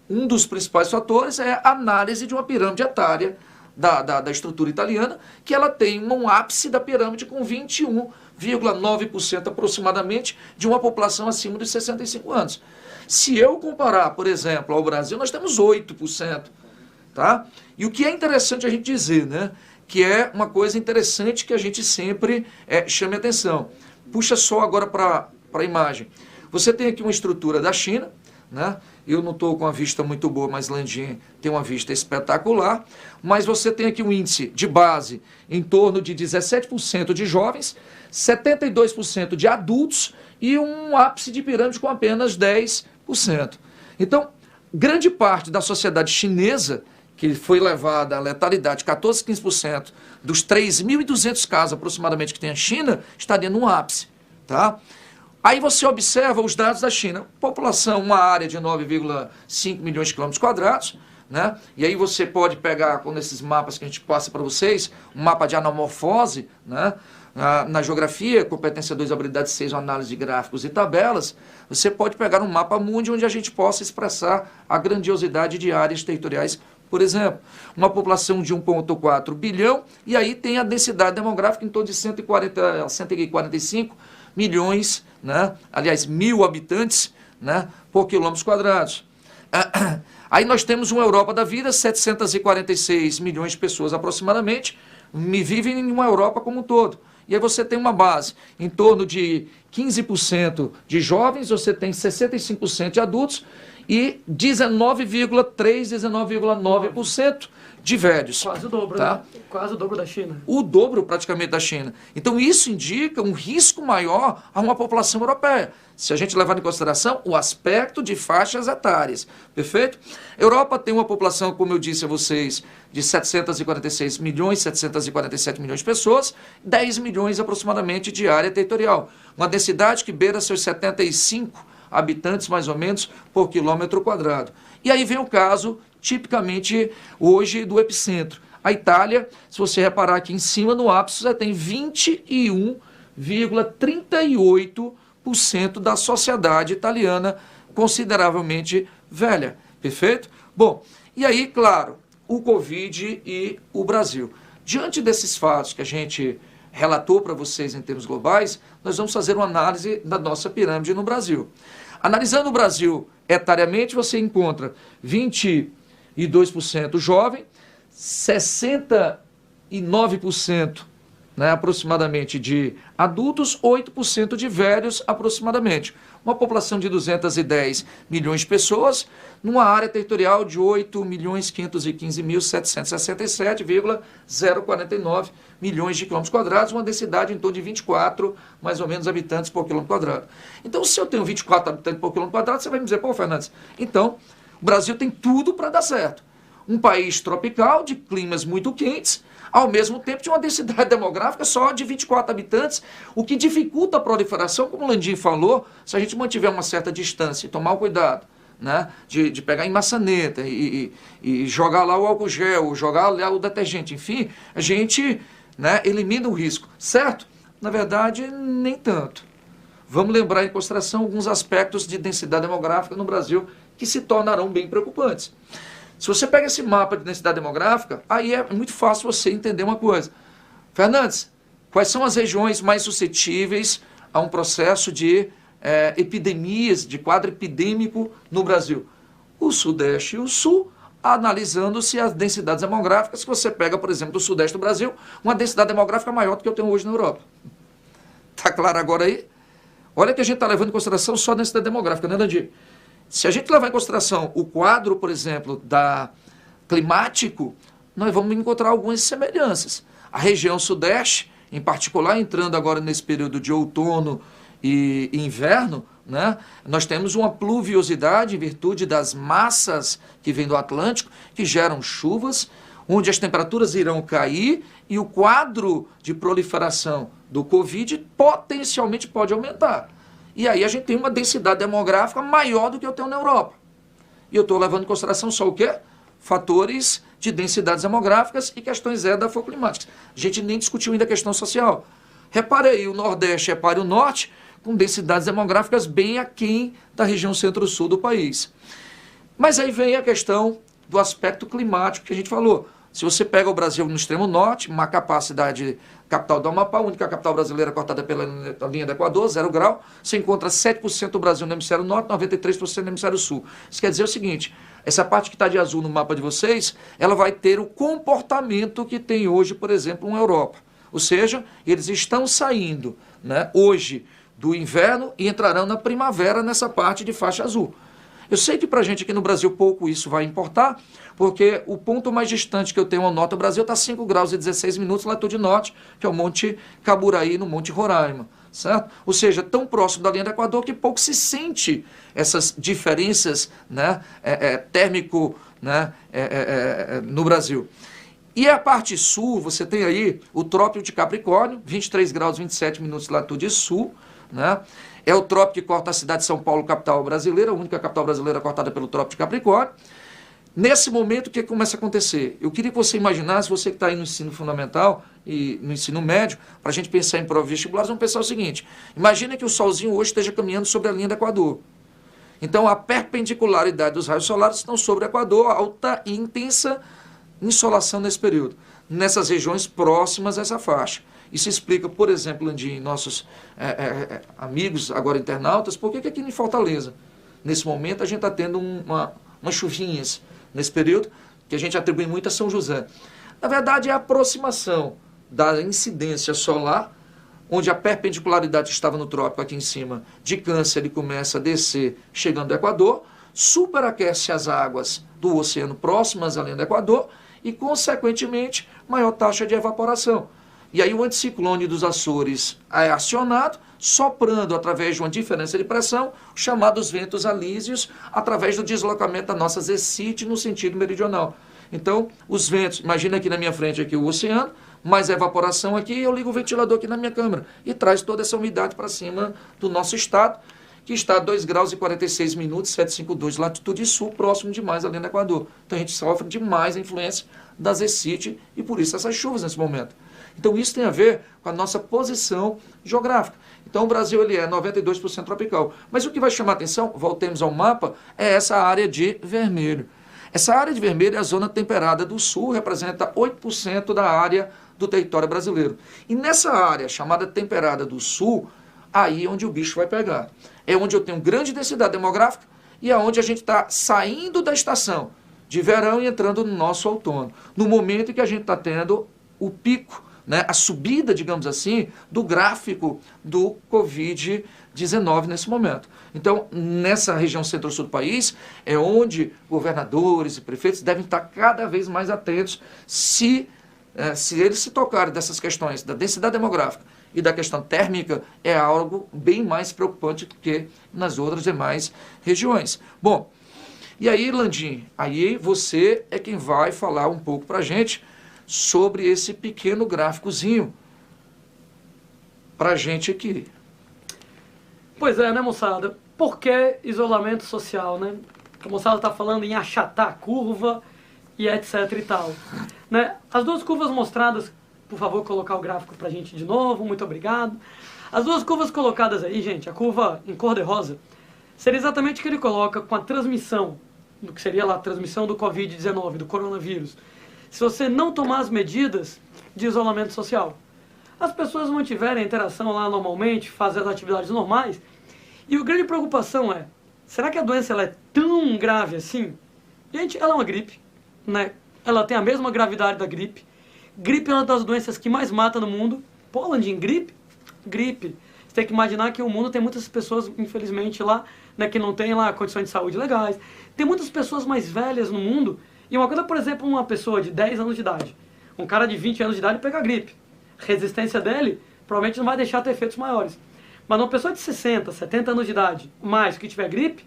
Um dos principais fatores é a análise de uma pirâmide etária da estrutura italiana, que ela tem um ápice da pirâmide com 21,9% aproximadamente de uma população acima dos 65 anos. Se eu comparar, por exemplo, ao Brasil, nós temos 8%. Tá? E o que é interessante a gente dizer, né? Que é uma coisa interessante que a gente sempre chame atenção. Puxa só agora para a imagem. Você tem aqui uma estrutura da China, né? Eu não estou com a vista muito boa, mas Landim tem uma vista espetacular. Mas você tem aqui um índice de base em torno de 17% de jovens, 72% de adultos e um ápice de pirâmide com apenas 10%. Então, grande parte da sociedade chinesa, que foi levada à letalidade, 14, 15% dos 3.200 casos aproximadamente que tem a China, estaria num ápice. Tá? Aí você observa os dados da China. População, uma área de 9,5 milhões de quilômetros quadrados, né? E aí você pode pegar, com esses mapas que a gente passa para vocês, um mapa de anamorfose, né? Na geografia, competência 2, habilidade 6, análise de gráficos e tabelas, você pode pegar um mapa mundi onde a gente possa expressar a grandiosidade de áreas territoriais. Por exemplo, uma população de 1,4 bilhão, e aí tem a densidade demográfica em torno de 145 milhões, né? Aliás, 1.000 habitantes, né? Por quilômetros quadrados. Aí nós temos uma Europa da vida, 746 milhões de pessoas aproximadamente, vivem em uma Europa como um todo. E aí você tem uma base em torno de 15% de jovens, você tem 65% de adultos e 19,3%, 19,9% de velhos. Quase o dobro, tá? Né? Quase o dobro da China. O dobro praticamente da China. Então isso indica um risco maior a uma população europeia, se a gente levar em consideração o aspecto de faixas etárias. Perfeito? A Europa tem uma população, como eu disse a vocês, de 746 milhões, 747 milhões de pessoas, 10 milhões aproximadamente de área territorial. Uma densidade que beira seus 75 habitantes, mais ou menos, por quilômetro quadrado. E aí vem o caso, tipicamente, hoje, do epicentro. A Itália, se você reparar aqui em cima, no ápice, você tem 21,38% da sociedade italiana consideravelmente velha. Perfeito? Bom, e aí, claro, o Covid e o Brasil. Diante desses fatos que a gente relatou para vocês em termos globais, nós vamos fazer uma análise da nossa pirâmide no Brasil. Analisando o Brasil etariamente, você encontra 22% jovem, 69% né, aproximadamente de adultos, 8% de velhos aproximadamente. Uma população de 210 milhões de pessoas, numa área territorial de 8.515.767,049 milhões de quilômetros quadrados, uma densidade em torno de 24, mais ou menos, habitantes por quilômetro quadrado. Então, se eu tenho 24 habitantes por quilômetro quadrado, você vai me dizer, pô, Fernandes, então, o Brasil tem tudo para dar certo. Um país tropical, de climas muito quentes, ao mesmo tempo de uma densidade demográfica só de 24 habitantes, o que dificulta a proliferação, como o Landim falou, se a gente mantiver uma certa distância e tomar o cuidado, né, de pegar em maçaneta e jogar lá o álcool gel, jogar lá o detergente, enfim, a gente, né, elimina o risco, certo? Na verdade, nem tanto. Vamos lembrar em consideração alguns aspectos de densidade demográfica no Brasil que se tornarão bem preocupantes. Se você pega esse mapa de densidade demográfica, aí é muito fácil você entender uma coisa. Fernandes, quais são as regiões mais suscetíveis a um processo de epidemias, de quadro epidêmico no Brasil? O Sudeste e o Sul, analisando-se as densidades demográficas, que você pega, por exemplo, do Sudeste do Brasil, uma densidade demográfica maior do que eu tenho hoje na Europa. Está claro agora aí? Olha que a gente está levando em consideração só a densidade demográfica, né, Landim? Se a gente levar em consideração o quadro, por exemplo, climático, nós vamos encontrar algumas semelhanças. A região sudeste, em particular, entrando agora nesse período de outono e inverno, né, nós temos uma pluviosidade em virtude das massas que vêm do Atlântico, que geram chuvas, onde as temperaturas irão cair e o quadro de proliferação do Covid potencialmente pode aumentar. E aí a gente tem uma densidade demográfica maior do que eu tenho na Europa. E eu estou levando em consideração só o quê? Fatores de densidades demográficas e questões edafoclimáticas. A gente nem discutiu ainda a questão social. Repare aí, o Nordeste repare o Norte, com densidades demográficas bem aquém da região centro-sul do país. Mas aí vem a questão do aspecto climático que a gente falou. Se você pega o Brasil no extremo norte, Macapá, cidade capital do Amapá, a única capital brasileira cortada pela linha do Equador, 0 grau, você encontra 7% do Brasil no hemisfério norte, 93% no hemisfério sul. Isso quer dizer o seguinte, essa parte que está de azul no mapa de vocês, ela vai ter o comportamento que tem hoje, por exemplo, na Europa. Ou seja, eles estão saindo, né, hoje do inverno e entrarão na primavera nessa parte de faixa azul. Eu sei que para a gente aqui no Brasil pouco isso vai importar, porque o ponto mais distante que eu tenho ao norte do Brasil está 5 graus e 16 minutos, latitude norte, que é o Monte Caburaí, no Monte Roraima, certo? Ou seja, tão próximo da linha do Equador que pouco se sente essas diferenças, né, térmico, né, no Brasil. E a parte sul, você tem aí o Trópico de Capricórnio, 23 graus e 27 minutos, latitude sul, né? É o trópico que corta a cidade de São Paulo, capital brasileira, a única capital brasileira cortada pelo Trópico de Capricórnio. Nesse momento, o que começa a acontecer? Eu queria que você imaginasse, você que está aí no ensino fundamental e no ensino médio, para a gente pensar em provas vestibulares, vamos pensar o seguinte: imagina que o solzinho hoje esteja caminhando sobre a linha do Equador. Então, a perpendicularidade dos raios solares estão sobre o Equador, alta e intensa insolação nesse período, nessas regiões próximas a essa faixa. Isso explica, por exemplo, de nossos amigos, agora internautas, por que aqui em Fortaleza, nesse momento, a gente está tendo umas chuvinhas nesse período, que a gente atribui muito a São José. Na verdade, é a aproximação da incidência solar, onde a perpendicularidade estava no trópico aqui em cima, de Câncer, ele começa a descer, chegando ao Equador, superaquece as águas do oceano próximas à linha do Equador e, consequentemente, maior taxa de evaporação. E aí o anticiclone dos Açores é acionado, soprando através de uma diferença de pressão, chamados ventos alísios, através do deslocamento da nossa zecite no sentido meridional. Então, os ventos, imagina aqui na minha frente aqui o oceano, mais a evaporação aqui, eu ligo o ventilador aqui na minha câmera e traz toda essa umidade para cima do nosso estado, que está a 2 graus e 46 minutos, 752, latitude sul, próximo demais ali no Equador. Então a gente sofre demais a influência da zecite e por isso essas chuvas nesse momento. Então isso tem a ver com a nossa posição geográfica. Então o Brasil ele é 92% tropical. Mas o que vai chamar a atenção, voltemos ao mapa, é essa área de vermelho. Essa área de vermelho é a zona temperada do sul, representa 8% da área do território brasileiro. E nessa área chamada temperada do sul, aí é onde o bicho vai pegar. É onde eu tenho grande densidade demográfica e é onde a gente está saindo da estação de verão e entrando no nosso outono. No momento em que a gente está tendo o pico né, a subida, digamos assim, do gráfico do Covid-19 nesse momento. Então, nessa região centro-sul do país, é onde governadores e prefeitos devem estar cada vez mais atentos se eles se tocarem dessas questões da densidade demográfica e da questão térmica, é algo bem mais preocupante do que nas outras demais regiões. Bom, e aí, Landim, aí você é quem vai falar um pouco para a gente sobre esse pequeno gráficozinho para a gente aqui. Pois é, né, moçada? Por que isolamento social, né? A moçada está falando em achatar a curva e etc e tal. Né? As duas curvas mostradas, por favor, colocar o gráfico para a gente de novo, muito obrigado. As duas curvas colocadas aí, gente, a curva em cor de rosa, seria exatamente o que ele coloca com a transmissão, do que seria lá a transmissão do Covid-19, do coronavírus. Se você não tomar as medidas de isolamento social, as pessoas mantiverem a interação lá normalmente, fazem as atividades normais, e a grande preocupação é, será que a doença ela é tão grave assim? Gente, ela é uma gripe, né? Ela tem a mesma gravidade da gripe. Gripe é uma das doenças que mais mata no mundo. Pô, Landim, gripe? Gripe. Você tem que imaginar que o mundo tem muitas pessoas, infelizmente, lá, né, que não tem lá condições de saúde legais. Tem muitas pessoas mais velhas no mundo. E uma coisa, por exemplo, uma pessoa de 10 anos de idade, um cara de 20 anos de idade pega gripe. A resistência dele provavelmente não vai deixar ter efeitos maiores. Mas uma pessoa de 60, 70 anos de idade, mais que tiver gripe,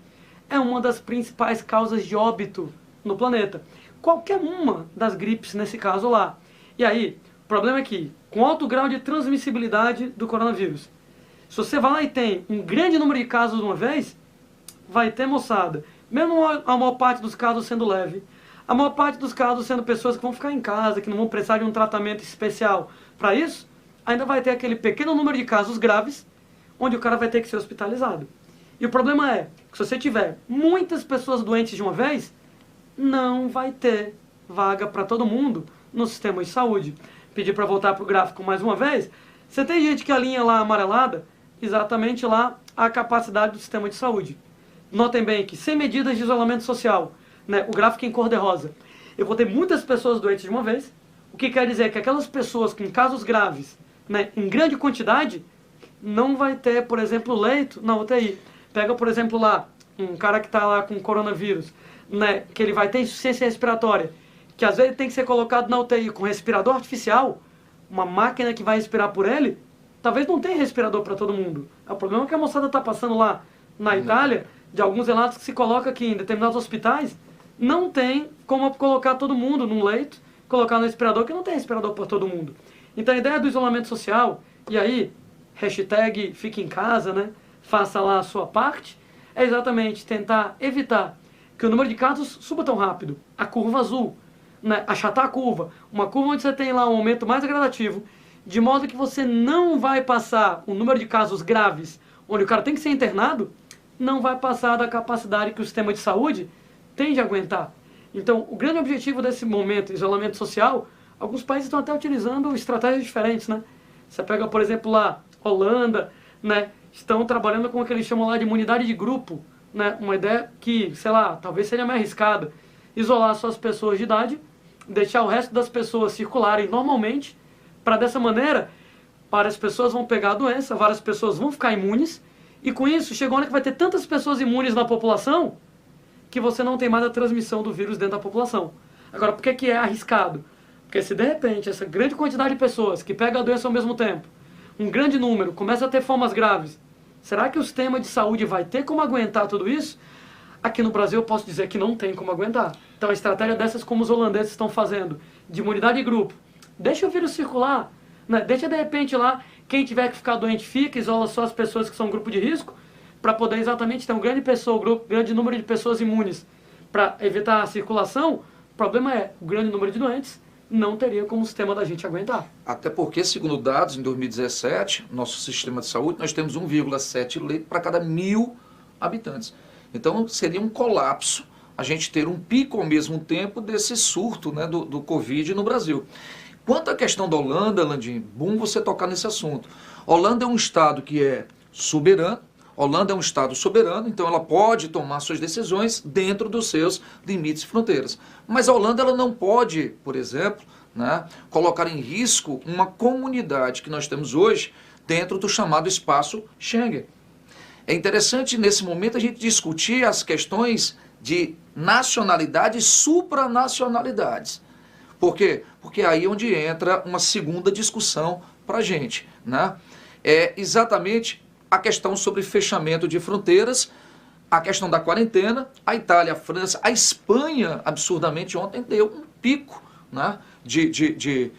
é uma das principais causas de óbito no planeta. Qualquer uma das gripes, nesse caso lá. E aí, o problema é que, com alto grau de transmissibilidade do coronavírus, se você vai lá e tem um grande número de casos de uma vez, vai ter, moçada, mesmo a maior parte dos casos sendo leve, a maior parte dos casos sendo pessoas que vão ficar em casa, que não vão precisar de um tratamento especial para isso, ainda vai ter aquele pequeno número de casos graves, onde o cara vai ter que ser hospitalizado. E o problema é que se você tiver muitas pessoas doentes de uma vez, não vai ter vaga para todo mundo no sistema de saúde. Pedir para voltar para o gráfico mais uma vez, você tem gente que alinha lá amarelada, exatamente lá a capacidade do sistema de saúde. Notem bem que sem medidas de isolamento social, né, o gráfico em cor de rosa, eu vou ter muitas pessoas doentes de uma vez, o que quer dizer que aquelas pessoas com casos graves, né, em grande quantidade, não vai ter, por exemplo, leito na UTI. Pega, por exemplo, lá, um cara que está lá com coronavírus, né, que ele vai ter insuficiência respiratória, que às vezes tem que ser colocado na UTI com respirador artificial, uma máquina que vai respirar por ele, talvez não tenha respirador para todo mundo. O problema é que a moçada está passando lá na Itália, de alguns relatos que se coloca que em determinados hospitais não tem como colocar todo mundo num leito, colocar no respirador, que não tem respirador para todo mundo. Então a ideia do isolamento social, e aí, hashtag fique em casa, né, faça lá a sua parte, é exatamente tentar evitar que o número de casos suba tão rápido, a curva azul, né, achatar a curva, uma curva onde você tem lá um aumento mais gradativo, de modo que você não vai passar o número de casos graves, onde o cara tem que ser internado, não vai passar da capacidade que o sistema de saúde tem de aguentar. Então, o grande objetivo desse momento, isolamento social, alguns países estão até utilizando estratégias diferentes, né? Você pega, por exemplo, lá, Holanda, né? Estão trabalhando com o que eles chamam lá de imunidade de grupo, né? Uma ideia que, sei lá, talvez seja mais arriscada. Isolar só as pessoas de idade, deixar o resto das pessoas circularem normalmente, para dessa maneira, várias pessoas vão pegar a doença, várias pessoas vão ficar imunes, e com isso, chega uma hora que vai ter tantas pessoas imunes na população, que você não tem mais a transmissão do vírus dentro da população. Agora, por que é arriscado? Porque se de repente essa grande quantidade de pessoas que pegam a doença ao mesmo tempo, um grande número, começa a ter formas graves, será que o sistema de saúde vai ter como aguentar tudo isso? Aqui no Brasil eu posso dizer que não tem como aguentar. Então a estratégia dessas como os holandeses estão fazendo, de imunidade de grupo, deixa o vírus circular, né? Deixa de repente lá, quem tiver que ficar doente fica, isola só as pessoas que são grupo de risco, para poder exatamente ter um grande número de pessoas imunes para evitar a circulação. O problema é, o grande número de doentes não teria como o sistema da gente aguentar. Até porque, segundo dados, em 2017, nosso sistema de saúde, nós temos 1,7 leito para cada 1.000 habitantes. Então, seria um colapso a gente ter um pico ao mesmo tempo desse surto, né, do Covid no Brasil. Quanto à questão da Holanda, Landim, bom você tocar nesse assunto. Holanda é um estado que é soberano, Holanda é um estado soberano, então ela pode tomar suas decisões dentro dos seus limites e fronteiras. Mas a Holanda ela não pode, por exemplo, né, colocar em risco uma comunidade que nós temos hoje dentro do chamado espaço Schengen. É interessante, nesse momento, a gente discutir as questões de nacionalidade e supranacionalidades. Por quê? Porque aí é onde entra uma segunda discussão para a gente, né? É exatamente a questão sobre fechamento de fronteiras, a questão da quarentena. A Itália, a França, a Espanha, absurdamente, ontem deu um pico, né, de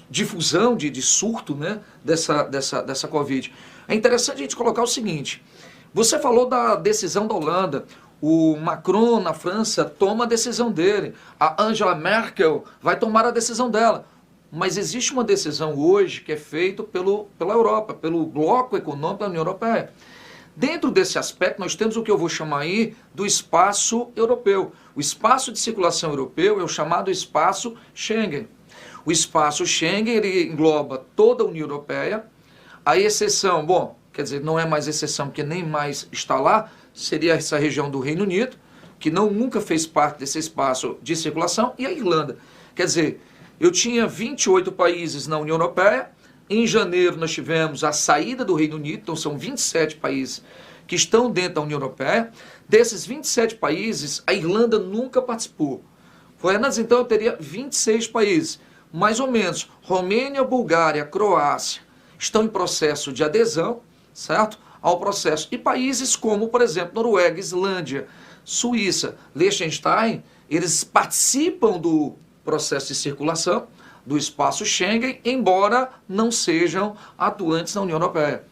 difusão, de surto, né, dessa Covid. É interessante a gente colocar o seguinte: você falou da decisão da Holanda, o Macron na França toma a decisão dele, a Angela Merkel vai tomar a decisão dela. Mas existe uma decisão hoje que é feita pela Europa, pelo bloco econômico da União Europeia. Dentro desse aspecto, nós temos o que eu vou chamar aí do espaço europeu. O espaço de circulação europeu é o chamado espaço Schengen. O espaço Schengen, ele engloba toda a União Europeia. A exceção, bom, quer dizer, não é mais exceção, porque nem mais está lá, seria essa região do Reino Unido, que nunca fez parte desse espaço de circulação, e a Irlanda. Quer dizer, eu tinha 28 países na União Europeia. Em janeiro nós tivemos a saída do Reino Unido, então são 27 países que estão dentro da União Europeia. Desses 27 países, a Irlanda nunca participou. Apenas então eu teria 26 países, mais ou menos. Romênia, Bulgária, Croácia estão em processo de adesão, certo? Ao processo. E países como, por exemplo, Noruega, Islândia, Suíça, Liechtenstein, eles participam do processo de circulação do espaço Schengen, embora não sejam atuantes na União Europeia.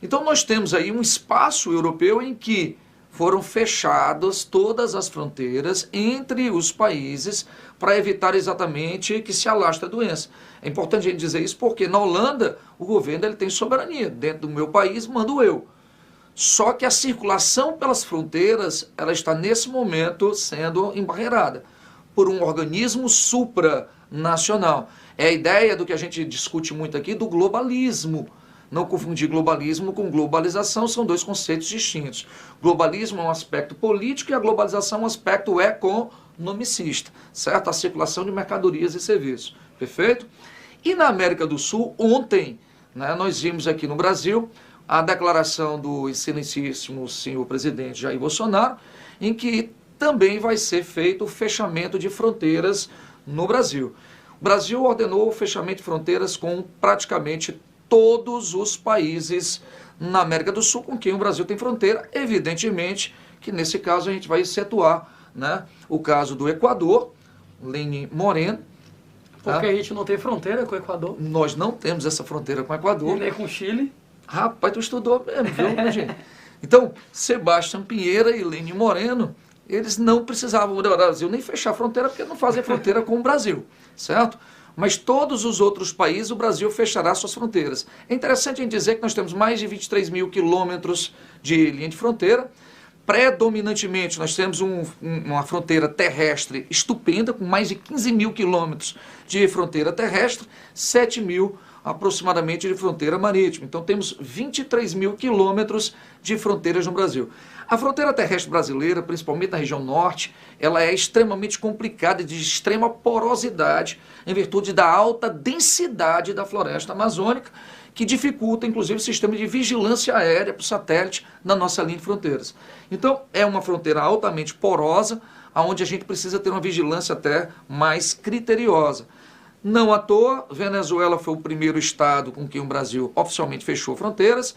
Então nós temos aí um espaço europeu em que foram fechadas todas as fronteiras entre os países para evitar exatamente que se alastre a doença. É importante a gente dizer isso porque na Holanda o governo ele tem soberania. Dentro do meu país mando eu. Só que a circulação pelas fronteiras ela está nesse momento sendo embarreirada por um organismo supranacional. É a ideia do que a gente discute muito aqui do globalismo. Não confundir globalismo com globalização, são dois conceitos distintos. Globalismo é um aspecto político e a globalização é um aspecto economicista, certo? A circulação de mercadorias e serviços, perfeito? E na América do Sul, ontem, né, nós vimos aqui no Brasil a declaração do excelentíssimo senhor presidente Jair Bolsonaro, em que também vai ser feito o fechamento de fronteiras no Brasil. O Brasil ordenou o fechamento de fronteiras com praticamente todos os países na América do Sul com quem o Brasil tem fronteira. Evidentemente que nesse caso a gente vai excetuar, né, o caso do Equador, Lenín Moreno. Porque a gente não tem fronteira com o Equador. Nós não temos essa fronteira com o Equador. E nem com o Chile. Rapaz, tu estudou mesmo, viu, gente? Então, Sebastião Pinheira e Lenín Moreno, eles não precisavam do Brasil nem fechar a fronteira, porque não fazem fronteira com o Brasil, certo? Mas todos os outros países, o Brasil fechará suas fronteiras. É interessante a gente dizer que nós temos mais de 23 mil quilômetros de linha de fronteira. Predominantemente, nós temos uma fronteira terrestre estupenda, com mais de 15 mil quilômetros de fronteira terrestre, 7 mil aproximadamente de fronteira marítima. Então temos 23 mil quilômetros de fronteiras no Brasil. A fronteira terrestre brasileira, principalmente na região norte, ela é extremamente complicada, de extrema porosidade, em virtude da alta densidade da floresta amazônica, que dificulta, inclusive, o sistema de vigilância aérea por satélite na nossa linha de fronteiras. Então, é uma fronteira altamente porosa, onde a gente precisa ter uma vigilância até mais criteriosa. Não à toa, Venezuela foi o primeiro estado com quem o Brasil oficialmente fechou fronteiras,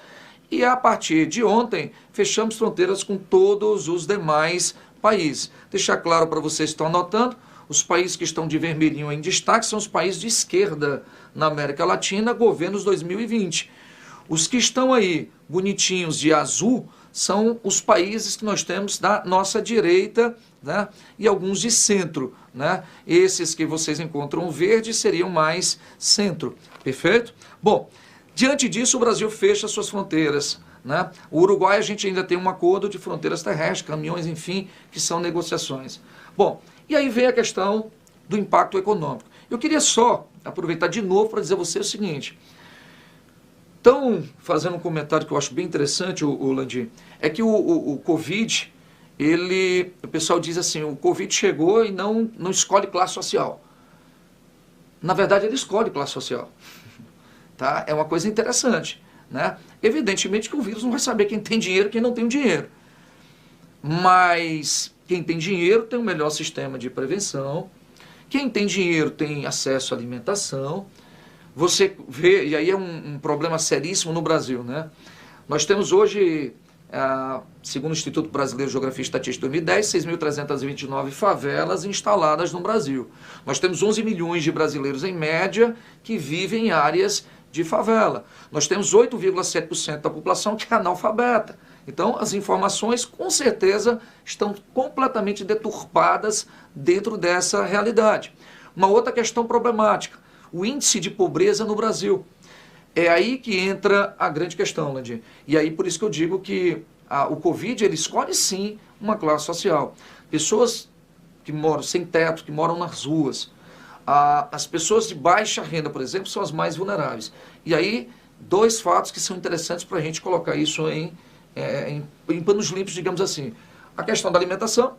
e a partir de ontem, fechamos fronteiras com todos os demais países. Deixar claro para vocês que estão anotando, os países que estão de vermelhinho em destaque são os países de esquerda na América Latina, governos 2020. Os que estão aí, bonitinhos de azul, são os países que nós temos da nossa direita, né, e alguns de centro, né? Esses que vocês encontram verde seriam mais centro, perfeito? Bom, diante disso o Brasil fecha suas fronteiras, né? O Uruguai a gente ainda tem um acordo de fronteiras terrestres, caminhões, enfim, que são negociações. Bom, e aí vem a questão do impacto econômico. Eu queria só aproveitar de novo para dizer a você o seguinte. Então, fazendo um comentário que eu acho bem interessante, o Landim, é que o Covid, o pessoal diz assim, o Covid chegou e não escolhe classe social. Na verdade, ele escolhe classe social. Tá? É uma coisa interessante. Né? Evidentemente que o vírus não vai saber quem tem dinheiro e quem não tem dinheiro. Mas quem tem dinheiro tem o melhor sistema de prevenção. Quem tem dinheiro tem acesso à alimentação. Você vê, e aí é um problema seríssimo no Brasil, né? Nós temos hoje, segundo o Instituto Brasileiro de Geografia e Estatística 2010, 6.329 favelas instaladas no Brasil. Nós temos 11 milhões de brasileiros em média que vivem em áreas de favela. Nós temos 8,7% da população que é analfabeta. Então, as informações, com certeza, estão completamente deturpadas dentro dessa realidade. Uma outra questão problemática, o índice de pobreza no Brasil. É aí que entra a grande questão, Landim. E aí, por isso que eu digo que o Covid, ele escolhe, sim, uma classe social. Pessoas que moram sem teto, que moram nas ruas. As pessoas de baixa renda, por exemplo, são as mais vulneráveis. E aí, dois fatos que são interessantes para a gente colocar isso em panos limpos, digamos assim. A questão da alimentação.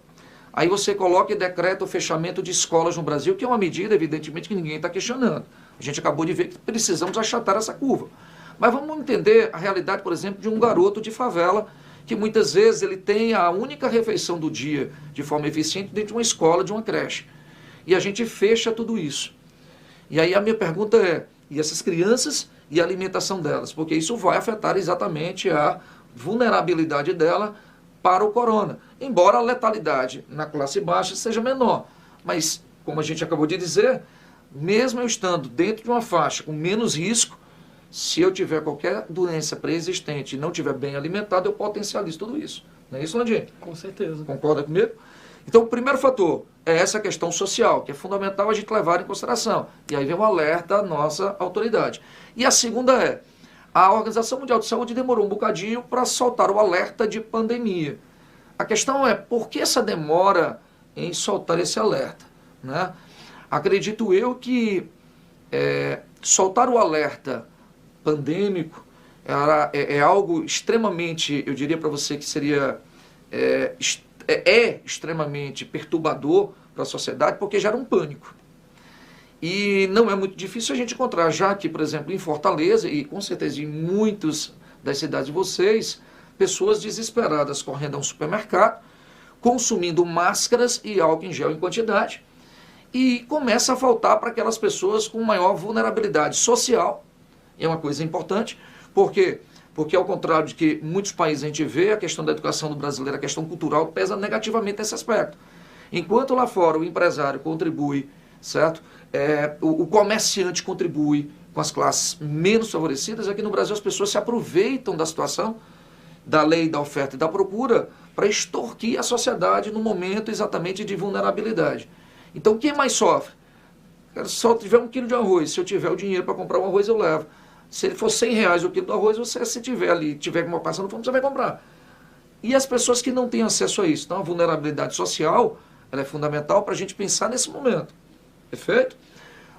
Aí você coloca e decreta o fechamento de escolas no Brasil, que é uma medida, evidentemente, que ninguém está questionando. A gente acabou de ver que precisamos achatar essa curva. Mas vamos entender a realidade, por exemplo, de um garoto de favela, que muitas vezes ele tem a única refeição do dia de forma eficiente dentro de uma escola, de uma creche. E a gente fecha tudo isso. E aí a minha pergunta é, e essas crianças e a alimentação delas? Porque isso vai afetar exatamente a vulnerabilidade dela para o corona. Embora a letalidade na classe baixa seja menor. Mas, como a gente acabou de dizer, mesmo eu estando dentro de uma faixa com menos risco, se eu tiver qualquer doença pré-existente e não estiver bem alimentado, eu potencializo tudo isso. Não é isso, Landim? Com certeza. Concorda comigo? Então, o primeiro fator é essa questão social, que é fundamental a gente levar em consideração. E aí vem um alerta à nossa autoridade. E a segunda é, a Organização Mundial de Saúde demorou um bocadinho para soltar o alerta de pandemia. A questão é, por que essa demora em soltar esse alerta? Né? Acredito eu que soltar o alerta pandêmico é algo extremamente, eu diria para você que seria extremamente perturbador para a sociedade, porque gera um pânico. E não é muito difícil a gente encontrar, já que, por exemplo, em Fortaleza, e com certeza em muitas das cidades de vocês, pessoas desesperadas correndo a um supermercado, consumindo máscaras e álcool em gel em quantidade, e começa a faltar para aquelas pessoas com maior vulnerabilidade social. É uma coisa importante, porque ao contrário de que muitos países a gente vê, a questão da educação do brasileiro, a questão cultural, pesa negativamente nesse aspecto. Enquanto lá fora o empresário contribui, certo? O comerciante contribui com as classes menos favorecidas, aqui no Brasil as pessoas se aproveitam da situação, da lei da oferta e da procura, para extorquir a sociedade no momento exatamente de vulnerabilidade. Então quem mais sofre? Se eu tiver 1 quilo de arroz, se eu tiver o dinheiro para comprar um arroz, eu levo. Se ele for R$100 o quilo do arroz, você, se tiver ali, tiver uma passando fome, você vai comprar. E as pessoas que não têm acesso a isso. Então a vulnerabilidade social, ela é fundamental para a gente pensar nesse momento. Perfeito?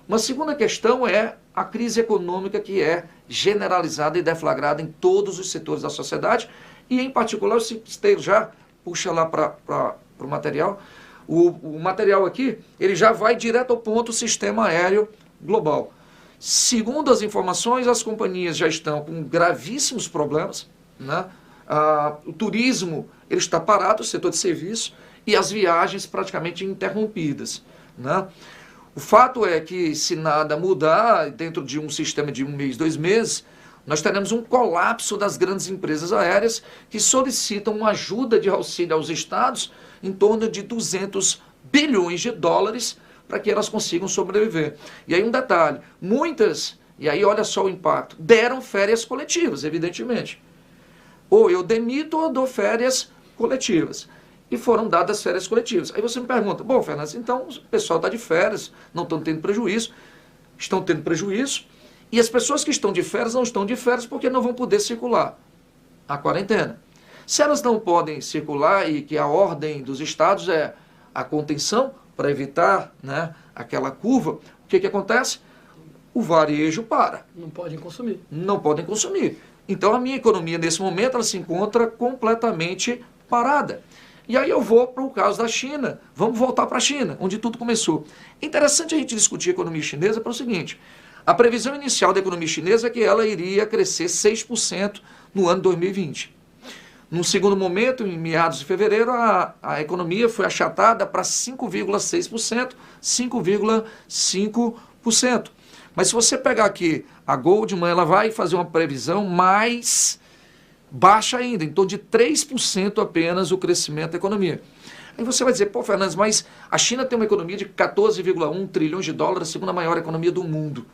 Uma segunda questão é a crise econômica que é generalizada e deflagrada em todos os setores da sociedade e, em particular, o Cisteiro já puxa lá para o material. O material aqui, ele já vai direto ao ponto sistema aéreo global. Segundo as informações, as companhias já estão com gravíssimos problemas, né? O turismo ele está parado, o setor de serviço, e as viagens praticamente interrompidas, né? O fato é que, se nada mudar, dentro de um sistema de 1 mês, 2 meses, nós teremos um colapso das grandes empresas aéreas que solicitam uma ajuda de auxílio aos estados em torno de 200 bilhões de dólares para que elas consigam sobreviver. E aí um detalhe, muitas, e aí olha só o impacto, deram férias coletivas, evidentemente. Ou eu demito ou dou férias coletivas. E foram dadas férias coletivas. Aí você me pergunta, bom, Fernandes, então o pessoal está de férias, não estão tendo prejuízo, e as pessoas que estão de férias não estão de férias porque não vão poder circular. A quarentena. Se elas não podem circular e que a ordem dos estados é a contenção para evitar, né, aquela curva, o que acontece? O varejo para. Não podem consumir. Não podem consumir. Então a minha economia nesse momento ela se encontra completamente parada. E aí eu vou para o caso da China. Vamos voltar para a China, onde tudo começou. É interessante a gente discutir a economia chinesa para o seguinte: a previsão inicial da economia chinesa é que ela iria crescer 6% no ano 2020. Num segundo momento, em meados de fevereiro, a economia foi achatada para 5,6%, 5,5%. Mas se você pegar aqui a Goldman, ela vai fazer uma previsão mais baixa ainda, em torno de 3% apenas o crescimento da economia. Aí você vai dizer, pô, Fernandes, mas a China tem uma economia de 14,1 trilhões de dólares, a segunda maior economia do mundo.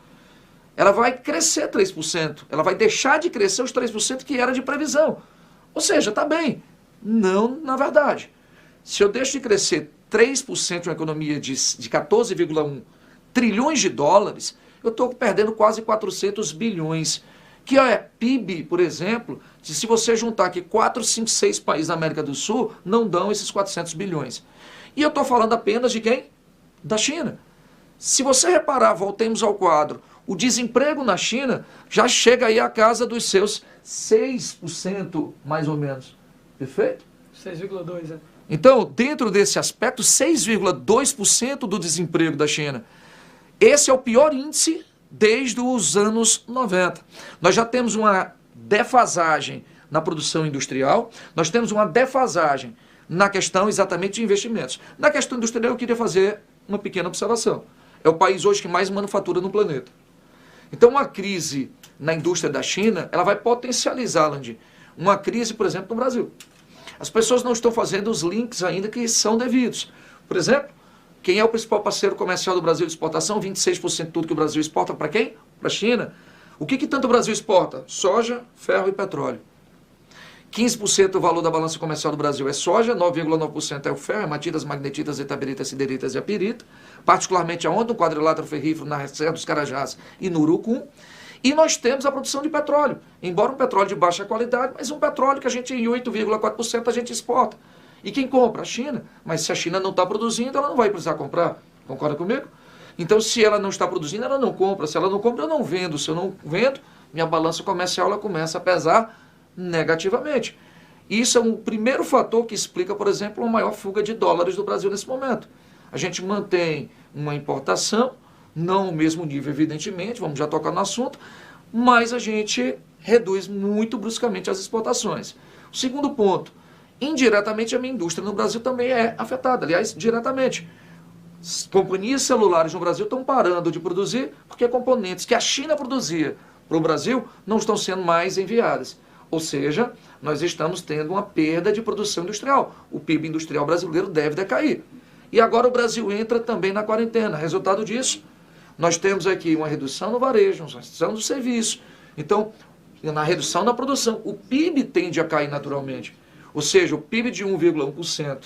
Ela vai crescer 3%, ela vai deixar de crescer os 3% que era de previsão. Ou seja, está bem. Não, na verdade. Se eu deixo de crescer 3% de uma economia de 14,1 trilhões de dólares, eu estou perdendo quase 400 bilhões. Que é PIB, por exemplo, se você juntar aqui 4, 5, 6 países da América do Sul, não dão esses 400 bilhões. E eu estou falando apenas de quem? Da China. Se você reparar, voltemos ao quadro, o desemprego na China já chega aí à casa dos seus 6%, mais ou menos. Perfeito? 6,2%, é. Então, dentro desse aspecto, 6,2% do desemprego da China. Esse é o pior índice desde os anos 90. Nós já temos uma defasagem na produção industrial, nós temos uma defasagem na questão exatamente de investimentos. Na questão industrial, eu queria fazer uma pequena observação. É o país hoje que mais manufatura no planeta. Então, uma crise na indústria da China, ela vai potencializar, Landim, uma crise, por exemplo, no Brasil. As pessoas não estão fazendo os links ainda que são devidos. Por exemplo, quem é o principal parceiro comercial do Brasil de exportação? 26% de tudo que o Brasil exporta para quem? Para a China. O que tanto o Brasil exporta? Soja, ferro e petróleo. 15% do valor da balança comercial do Brasil é soja, 9,9% é o ferro, hematitas, magnetitas, etaberitas, sideritas e apirita, particularmente aonde? No quadrilátero ferrífero, na Serra dos Carajás e no Urucum. E nós temos a produção de petróleo, embora um petróleo de baixa qualidade, mas um petróleo que a gente, em 8,4% a gente exporta. E quem compra? A China. Mas se a China não está produzindo, ela não vai precisar comprar. Concorda comigo? Então, se ela não está produzindo, ela não compra. Se ela não compra, eu não vendo. Se eu não vendo, minha balança comercial ela começa a pesar negativamente. Isso é um primeiro fator que explica, por exemplo, uma maior fuga de dólares do Brasil nesse momento. A gente mantém uma importação, não o mesmo nível, evidentemente, vamos já tocar no assunto, mas a gente reduz muito bruscamente as exportações. O segundo ponto, indiretamente a minha indústria no Brasil também é afetada, aliás, diretamente. Companhias celulares no Brasil estão parando de produzir porque componentes que a China produzia para o Brasil não estão sendo mais enviadas. Ou seja, nós estamos tendo uma perda de produção industrial. O PIB industrial brasileiro deve decair. E agora o Brasil entra também na quarentena. Resultado disso, nós temos aqui uma redução no varejo, uma redução do serviço. Então, na redução na produção, o PIB tende a cair naturalmente. Ou seja, o PIB de 1,1%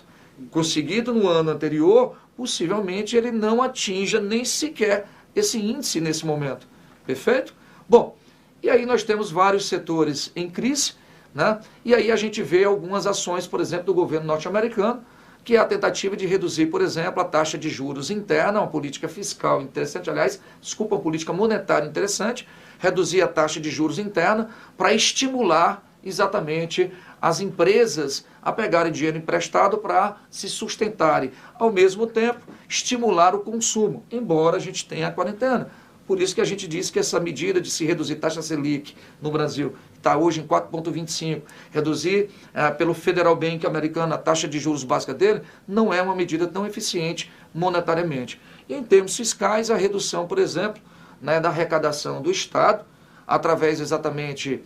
conseguido no ano anterior, possivelmente ele não atinja nem sequer esse índice nesse momento. Perfeito? Bom, e aí nós temos vários setores em crise, né? E aí a gente vê algumas ações, por exemplo, do governo norte-americano, que é a tentativa de reduzir, por exemplo, a taxa de juros interna, uma política fiscal interessante, aliás, desculpa, uma política monetária interessante, reduzir a taxa de juros interna para estimular exatamente as empresas a pegarem dinheiro emprestado para se sustentarem. Ao mesmo tempo, estimular o consumo, embora a gente tenha a quarentena. Por isso que a gente disse que essa medida de se reduzir taxa Selic no Brasil, está hoje em 4,25, reduzir pelo Federal Bank americano a taxa de juros básica dele, não é uma medida tão eficiente monetariamente. E em termos fiscais, a redução, por exemplo, né, da arrecadação do Estado, através exatamente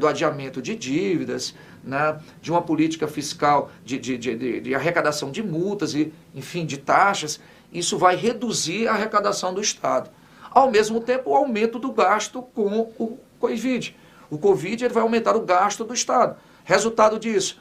do adiamento de dívidas, né, de uma política fiscal de arrecadação de multas e, enfim, de taxas, isso vai reduzir a arrecadação do Estado. Ao mesmo tempo, o aumento do gasto com o Covid. O Covid ele vai aumentar o gasto do Estado. Resultado disso,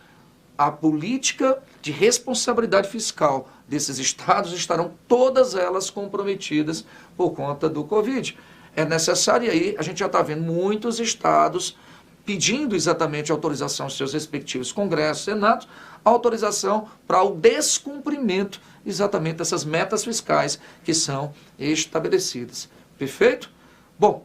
a política de responsabilidade fiscal desses estados estarão todas elas comprometidas por conta do Covid. É necessário, e aí a gente já está vendo muitos estados pedindo exatamente autorização aos seus respectivos congressos, senados, autorização para o descumprimento exatamente dessas metas fiscais que são estabelecidas. Perfeito? Bom,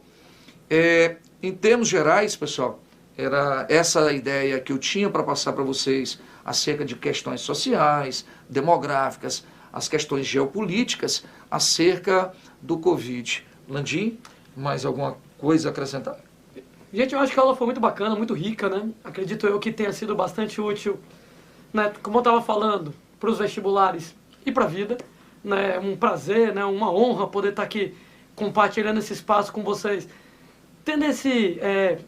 em termos gerais, pessoal, era essa a ideia que eu tinha para passar para vocês acerca de questões sociais, demográficas, as questões geopolíticas, acerca do Covid. Landim, mais alguma coisa a acrescentar? Gente, eu acho que a aula foi muito bacana, muito rica, né? Acredito eu que tenha sido bastante útil, né? Como eu estava falando, para os vestibulares e para a vida, né? Um prazer, né? Uma honra poder estar aqui compartilhando esse espaço com vocês, tendo esse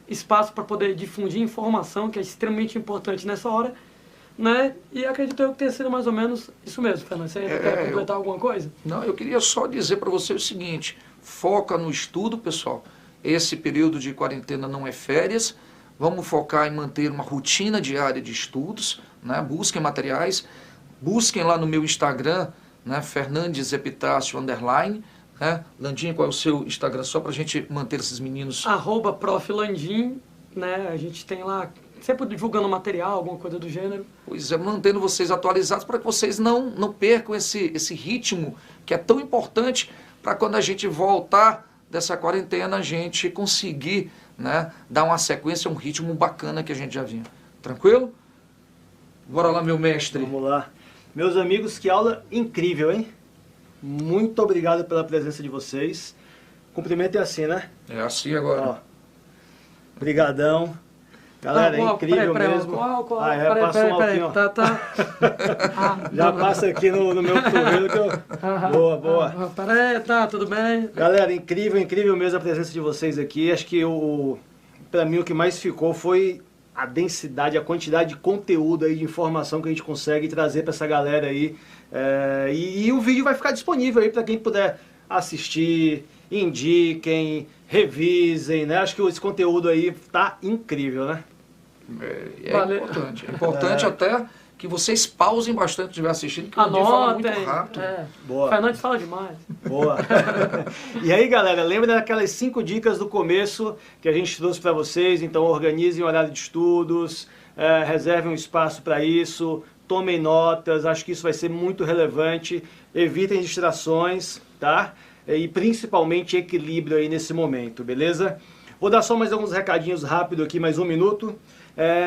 espaço para poder difundir informação, que é extremamente importante nessa hora, né? E acredito eu que tenha sido mais ou menos isso mesmo, Fernando. Você ainda quer completar alguma coisa? Não, eu queria só dizer para você o seguinte, foca no estudo, pessoal. Esse período de quarentena não é férias, vamos focar em manter uma rotina diária de estudos, né? Busquem materiais, busquem lá no meu Instagram, né? Fernandes Epitácio _, né? Landim, qual é o seu Instagram? Só para a gente manter esses meninos... @Prof. Landim, né? A gente tem lá, sempre divulgando material, alguma coisa do gênero. Pois é, mantendo vocês atualizados para que vocês não percam esse ritmo que é tão importante para quando a gente voltar dessa quarentena, a gente conseguir, né, dar uma sequência, um ritmo bacana que a gente já vinha. Tranquilo? Bora lá, meu mestre. Vamos lá. Meus amigos, que aula incrível, hein? Muito obrigado pela presença de vocês. Cumprimento é assim, né? É assim agora. Ó, brigadão. Galera, é incrível mesmo. Passou um alquinho, ó. Já passa aqui no meu cotovelo que eu... Boa. Peraí, tudo bem. Galera, incrível mesmo a presença de vocês aqui. Acho que pra mim o que mais ficou foi a densidade, a quantidade de conteúdo aí, de informação que a gente consegue trazer para essa galera aí. E o vídeo vai ficar disponível aí para quem puder assistir, indiquem, revisem, né? Acho que esse conteúdo aí tá incrível, né? Importante. É importante até que vocês pausem bastante se estiver assistindo, que o Landim fala muito rápido. Boa. Fernandes fala demais. Boa. E aí, galera, lembra daquelas 5 dicas do começo que a gente trouxe para vocês? Então, organizem o horário de estudos, reservem um espaço para isso, tomem notas, acho que isso vai ser muito relevante. Evitem distrações, tá? E principalmente equilíbrio aí nesse momento, beleza? Vou dar só mais alguns recadinhos rápido aqui, mais 1 minuto.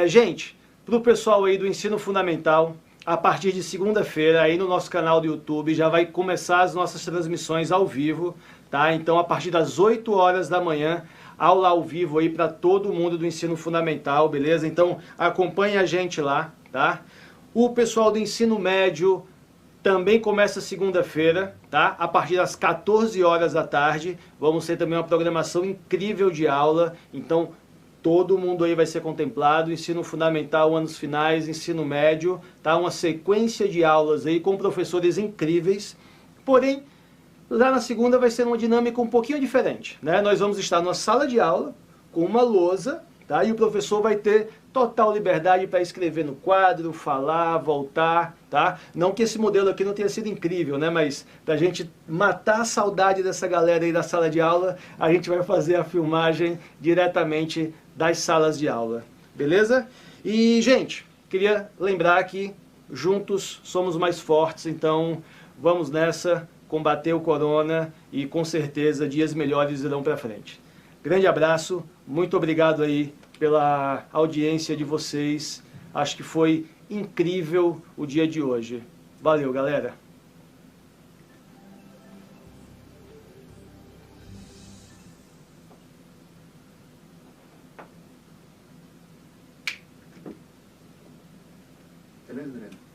Gente, para o pessoal aí do ensino fundamental, a partir de segunda-feira aí no nosso canal do YouTube já vai começar as nossas transmissões ao vivo, tá? Então a partir das 8 horas da manhã, aula ao vivo aí para todo mundo do ensino fundamental, beleza? Então acompanhe a gente lá, tá? O pessoal do ensino médio também começa segunda-feira, tá? A partir das 14 horas da tarde, vamos ter também uma programação incrível de aula, então todo mundo aí vai ser contemplado, ensino fundamental, anos finais, ensino médio, tá? Uma sequência de aulas aí com professores incríveis, porém, lá na segunda vai ser uma dinâmica um pouquinho diferente, né? Nós vamos estar numa sala de aula, com uma lousa, tá? E o professor vai ter total liberdade para escrever no quadro, falar, voltar, tá? Não que esse modelo aqui não tenha sido incrível, né? Mas pra gente matar a saudade dessa galera aí da sala de aula, a gente vai fazer a filmagem diretamente das salas de aula, beleza? E, gente, queria lembrar que juntos somos mais fortes, então vamos nessa, combater o corona e com certeza dias melhores irão pra frente. Grande abraço, muito obrigado aí pela audiência de vocês. Acho que foi incrível o dia de hoje. Valeu, galera. Beleza, Adriano?